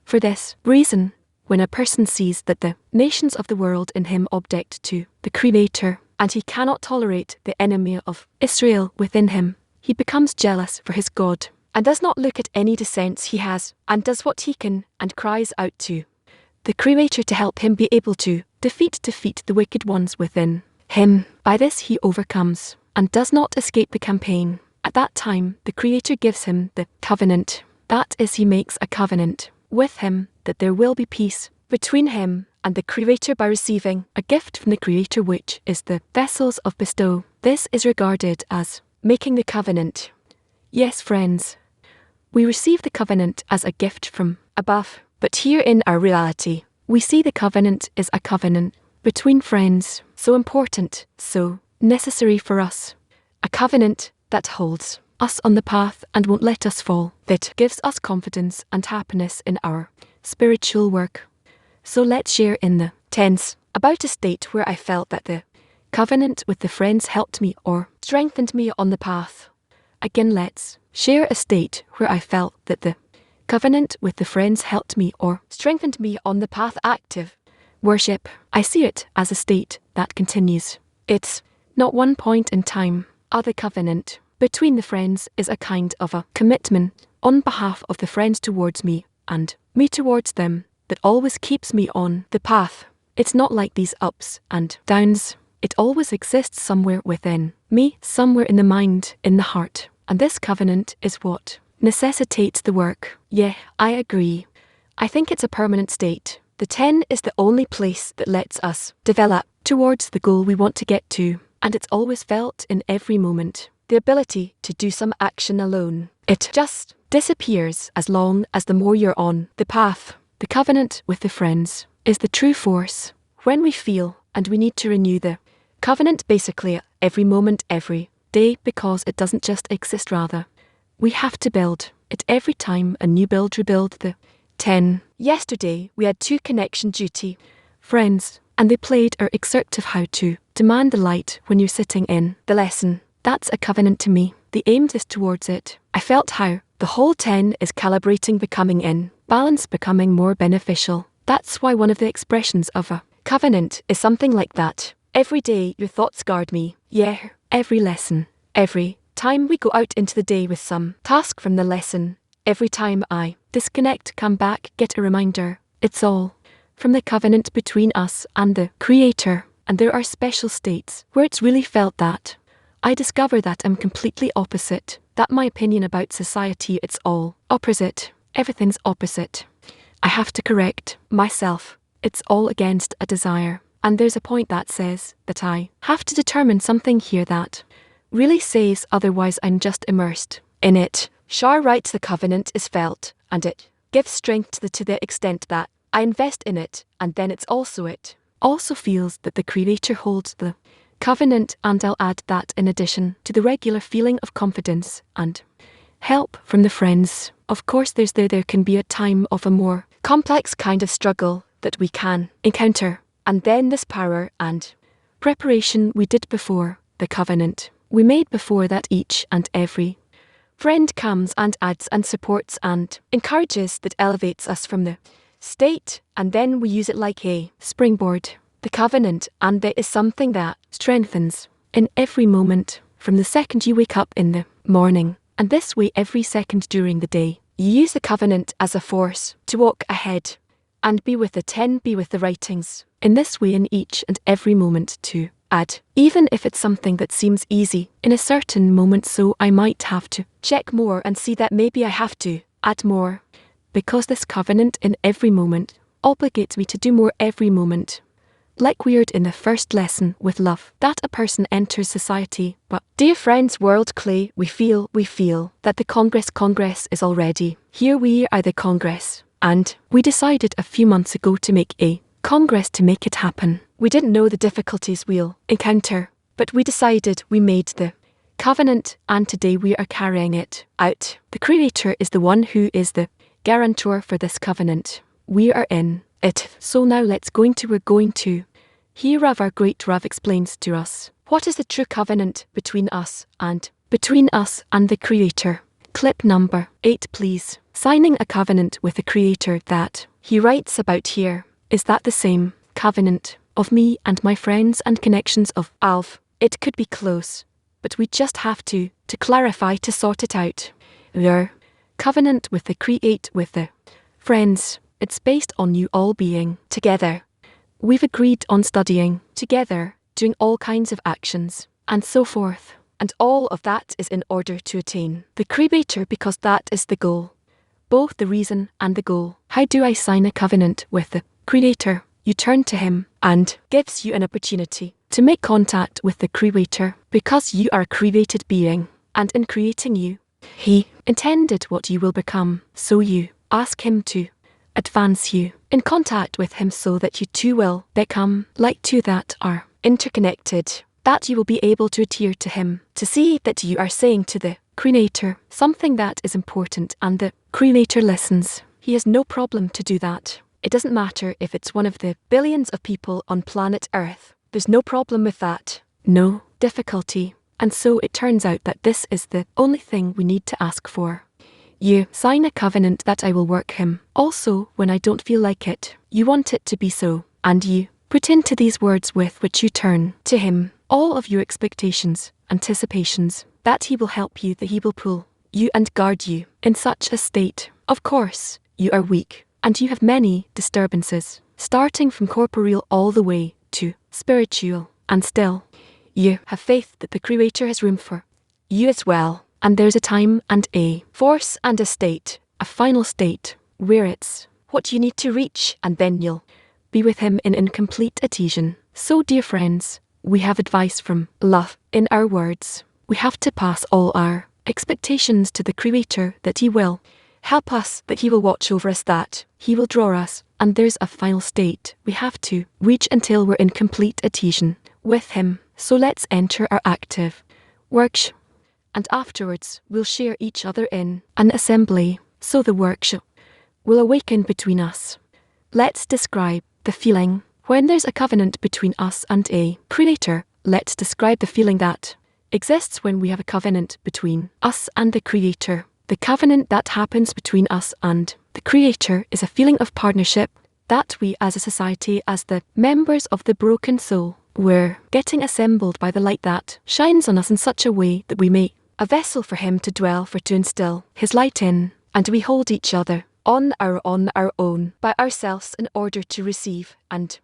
Speaker 1: For this reason, when a person sees that the nations of the world in him object to the Creator, and he cannot tolerate the enemy of Israel within him, he becomes jealous for his God, and does not look at any descents he has, and does what he can, and cries out to the Creator to help him be able to defeat the wicked ones within him. By this he overcomes, and does not escape the campaign. At that time the Creator gives him the covenant. That is, he makes a covenant with him that there will be peace between him and the Creator by receiving a gift from the Creator, which is the vessels of bestow. This is regarded as making the covenant. Yes, friends, we receive the covenant as a gift from above, but here in our reality, we see the covenant is a covenant between friends, so important, so necessary for us. A covenant that holds us on the path and won't let us fall, that gives us confidence and happiness in our spiritual work. So let's share in the tense about a state where I felt that the covenant with the friends helped me or strengthened me on the path. Again, let's share a state where I felt that the covenant with the friends helped me or strengthened me on the path. Active worship. I see it as a state that continues. It's not one point in time. The covenant between the friends is a kind of a commitment on behalf of the friends towards me, and me towards them, that always keeps me on the path. It's not like these ups and downs. It always exists somewhere within me, somewhere in the mind, in the heart. And this covenant is what necessitates the work. Yeah, I agree. I think it's a permanent state. The 10 is the only place that lets us develop towards the goal we want to get to. And it's always felt in every moment. The ability to do some action alone. It just disappears as long as the more you're on the path. The covenant with the friends is the true force. When we feel and we need to renew the covenant basically every moment, every day, because it doesn't just exist, rather. We have to build it every time a new build rebuild the 10. Yesterday we had 2 connection duty friends, and they played our excerpt of how to demand the light when you're sitting in the lesson. That's a covenant to me. They aimed us towards it. I felt how the whole 10 is calibrating, becoming in balance, becoming more beneficial. That's why one of the expressions of a covenant is something like that. Every day your thoughts guard me. Yeah, every lesson. Every time we go out into the day with some task from the lesson. Every time I disconnect, come back, get a reminder. It's all from the covenant between us and the Creator. And there are special states where it's really felt that. I discover that I'm completely opposite. That my opinion about society, it's all opposite. Everything's opposite. I have to correct myself. It's all against a desire. And there's a point that says that I have to determine something here that really saves, otherwise I'm just immersed in it. Shar writes the covenant is felt, and it gives strength to the extent that I invest in it, and then it's also it. Also feels that the Creator holds the covenant, and I'll add that in addition to the regular feeling of confidence and help from the friends. Of course there can be a time of a more complex kind of struggle that we can encounter, and then this power and preparation we did before the covenant. We made before that each and every friend comes and adds and supports and encourages, that elevates us from the state, and then we use it like a springboard. The covenant, and there is something that strengthens in every moment, from the second you wake up in the morning, and this way every second during the day. You use the covenant as a force to walk ahead and be with the 10, be with the writings. In this way, in each and every moment to add, even if it's something that seems easy in a certain moment, so I might have to check more and see that maybe I have to add more, because this covenant in every moment obligates me to do more every moment. Like we heard in the first lesson with love, that a person enters society. But dear friends, world clay, we feel that the Congress is already here. We are the Congress, and we decided a few months ago to make a Congress to make it happen. We didn't know the difficulties we'll encounter, but we decided, we made the covenant, and today we are carrying it out. The Creator is the one who is the guarantor for this covenant. We are in it. So now we're going to hear Rav, our great Rav, explains to us what is the true covenant between us and the Creator. Clip number 8, please. Signing a covenant with the Creator that he writes about here, is that the same covenant of me and my friends and connections of Alf? It could be close, but we just have to clarify, to sort it out. Their covenant with the Create, with the friends, it's based on you all being together. We've agreed on studying together, doing all kinds of actions, and so forth. And all of that is in order to attain the Creator, because that is the goal. Both the reason and the goal. How do I sign a covenant with the Creator? You turn to him, and gives you an opportunity to make contact with the Creator, because you are a created being, and in creating you, he intended what you will become. So you ask him to advance you in contact with him, so that you two will become like two that are interconnected, that you will be able to adhere to him, to see that you are saying to the Creator something that is important, and the Creator listens. He has no problem to do that. It doesn't matter if it's one of the billions of people on planet Earth. There's no problem with that. No difficulty. And so it turns out that this is the only thing we need to ask for. You sign a covenant that I will work him. Also, when I don't feel like it, you want it to be so. And you put into these words with which you turn to him all of your expectations, anticipations, that he will help you, that he will pull you and guard you in such a state. Of course, you are weak, and you have many disturbances, starting from corporeal all the way to spiritual. and still. You have faith that the Creator has room for you as well, and there's a time and a force and a state, a final state, where it's what you need to reach, and then you'll be with Him in incomplete adhesion. So, dear friends, we have advice from love in our words. We have to pass all our expectations to the Creator that He will help us, that He will watch over us, that He will draw us, and there's a final state we have to reach until we're in complete adhesion with Him. So let's enter our active workshop, and afterwards we'll share each other in an assembly, so the workshop will awaken between us. Let's describe the feeling when there's a covenant between us and a Creator. Let's describe the feeling that exists when we have a covenant between us and the Creator. The covenant that happens between us and the Creator is a feeling of partnership that we as a society, as the members of the broken soul, we're getting assembled by the light that shines on us in such a way that we make a vessel for Him to dwell, for to instill His light in, and we hold each other on our own by ourselves in order to receive and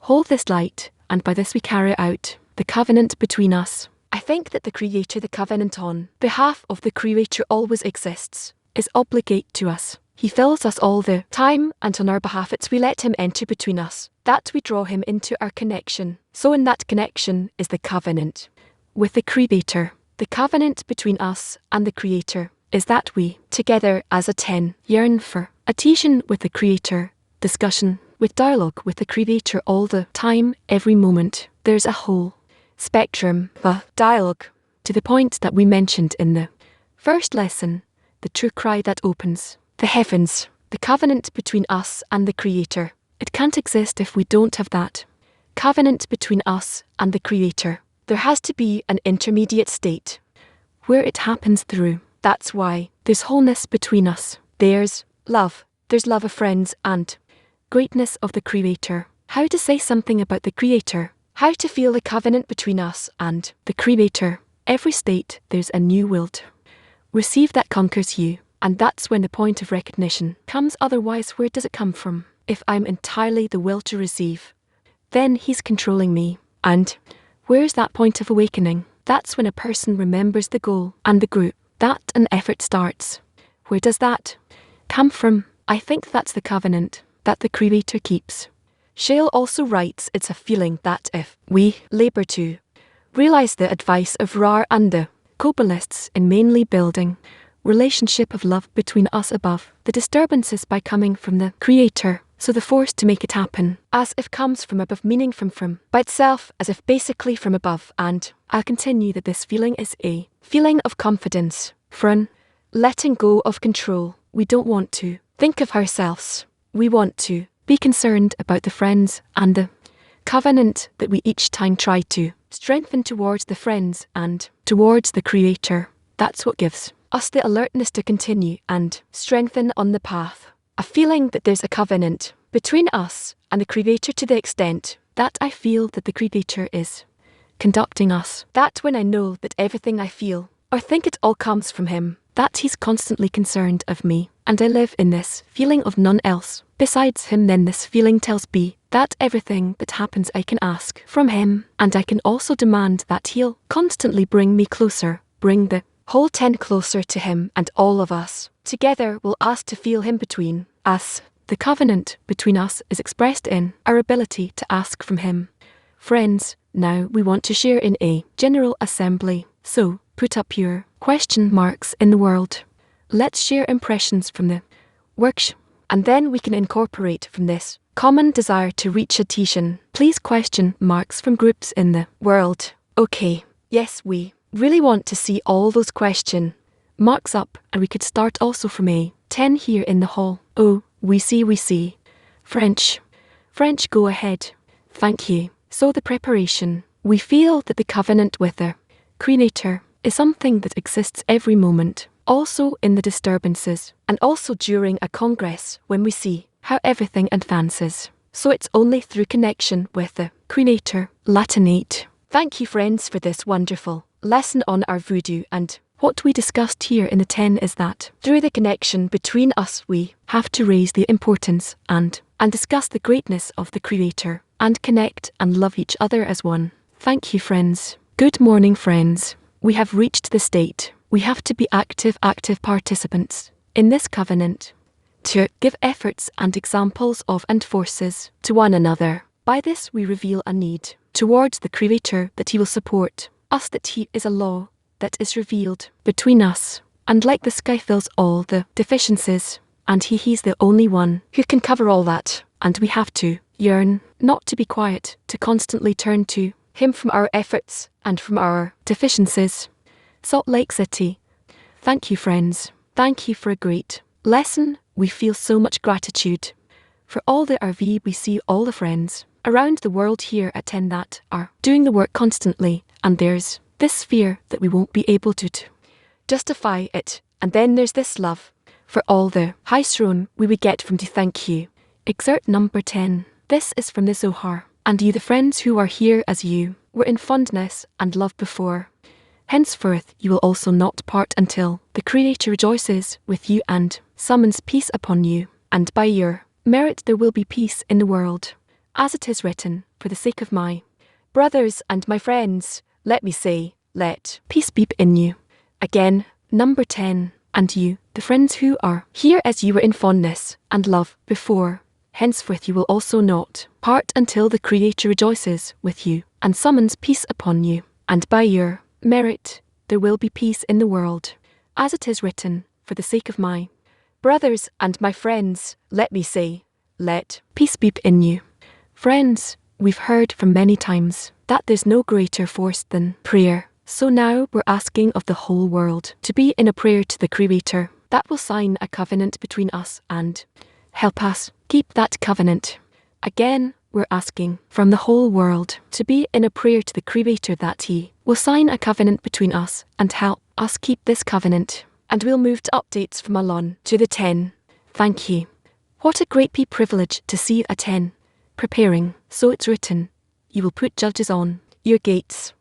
Speaker 1: hold this light, and by this we carry out the covenant between us. I think that the Creator, the covenant on behalf of the Creator always exists, is obligate to us. He fills us all the time, and on our behalf it's we let Him enter between us, that we draw Him into our connection. So in that connection is the covenant with the Creator. The covenant between us and the Creator is that we, together as a 10, yearn for adhesion with the Creator, discussion with dialogue with the Creator all the time, every moment. There's a whole spectrum of dialogue, to the point that we mentioned in the first lesson, the true cry that opens the heavens, the covenant between us and the Creator. It can't exist if we don't have that covenant between us and the Creator. There has to be an intermediate state where it happens through. That's why there's wholeness between us. There's love of friends and greatness of the Creator. How to say something about the Creator, how to feel the covenant between us and the Creator. Every state there's a new will to receive that conquers you. And that's when the point of recognition comes. Otherwise, where does it come from? If I'm entirely the will to receive, then He's controlling me. And where's that point of awakening? That's when a person remembers the goal and the group, that an effort starts. Where does that come from? I think that's the covenant that the Creator keeps. Shale also writes, it's a feeling that if we labour to realise the advice of Ra and the Kabbalists in mainly building relationship of love between us above the disturbances by coming from the Creator, so the force to make it happen, as if comes from above, meaning from by itself, as if basically from above. And I'll continue that this feeling is a feeling of confidence, for an letting go of control. We don't want to think of ourselves. We want to be concerned about the friends and the covenant that we each time try to strengthen towards the friends and towards the Creator. That's what gives us the alertness to continue and strengthen on the path. A feeling that there's a covenant between us and the Creator, to the extent that I feel that the Creator is conducting us. That when I know that everything I feel or think, it all comes from Him, that He's constantly concerned of me, and I live in this feeling of none else besides Him, then this feeling tells me that everything that happens I can ask from Him, and I can also demand that He'll constantly bring me closer, bring the whole 10 closer to Him, and all of us together will ask to feel Him between us. The covenant between us is expressed in our ability to ask from Him. Friends, now we want to share in a general assembly, so put up your question marks in the world. Let's share impressions from the workshop, and then we can incorporate from this common desire to reach adhesion. Please question marks from groups in the world. Okay, yes, we really want to see all those question marks up, and we could start also from a 10 here in the hall. Oh, we see. French, go ahead. Thank you. So the preparation. We feel that the covenant with the Creator is something that exists every moment, also in the disturbances, and also during a congress when we see how everything advances. So it's only through connection with the Creator. Latin 8. Thank you, friends, for this wonderful lesson on our voodoo, and what we discussed here in the 10 is that through the connection between us we have to raise the importance and discuss the greatness of the Creator, and connect and love each other as one. Thank you, friends. Good morning, friends. We have reached the state. We have to be active participants in this covenant, to give efforts and examples of and forces to one another. By this we reveal a need towards the Creator that He will support us, that He is a law that is revealed between us, and like the sky fills all the deficiencies, and He's the only one who can cover all that, and we have to yearn, not to be quiet, to constantly turn to Him from our efforts and from our deficiencies. Salt Lake City. Thank you, friends. Thank you for a great lesson. We feel so much gratitude for all the RV. We see all the friends around the world here at 10 that are doing the work constantly, and there's this fear that we won't be able to justify it, and then there's this love for all the high throne we would get from to thank you. Excerpt number 10. This is from the Zohar. And you, the friends who are here as you were in fondness and love before, henceforth you will also not part until the Creator rejoices with you and summons peace upon you, and by your merit there will be peace in the world. As it is written, for the sake of my brothers and my friends, let me say, let peace be in you. Again, number 10. And you, the friends who are here as you were in fondness and love before, henceforth you will also not part until the Creator rejoices with you and summons peace upon you, and by your merit there will be peace in the world. As it is written, for the sake of my brothers and my friends, let me say, let peace be in you. Friends, we've heard from many times that there's no greater force than prayer. So now we're asking of the whole world to be in a prayer to the Creator that will sign a covenant between us and help us keep that covenant. Again, we're asking from the whole world to be in a prayer to the Creator that He will sign a covenant between us and help us keep this covenant. And we'll move to updates from Alon to the 10. Thank you. What a great privilege to see a 10 preparing. So it's written, you will put judges on your gates.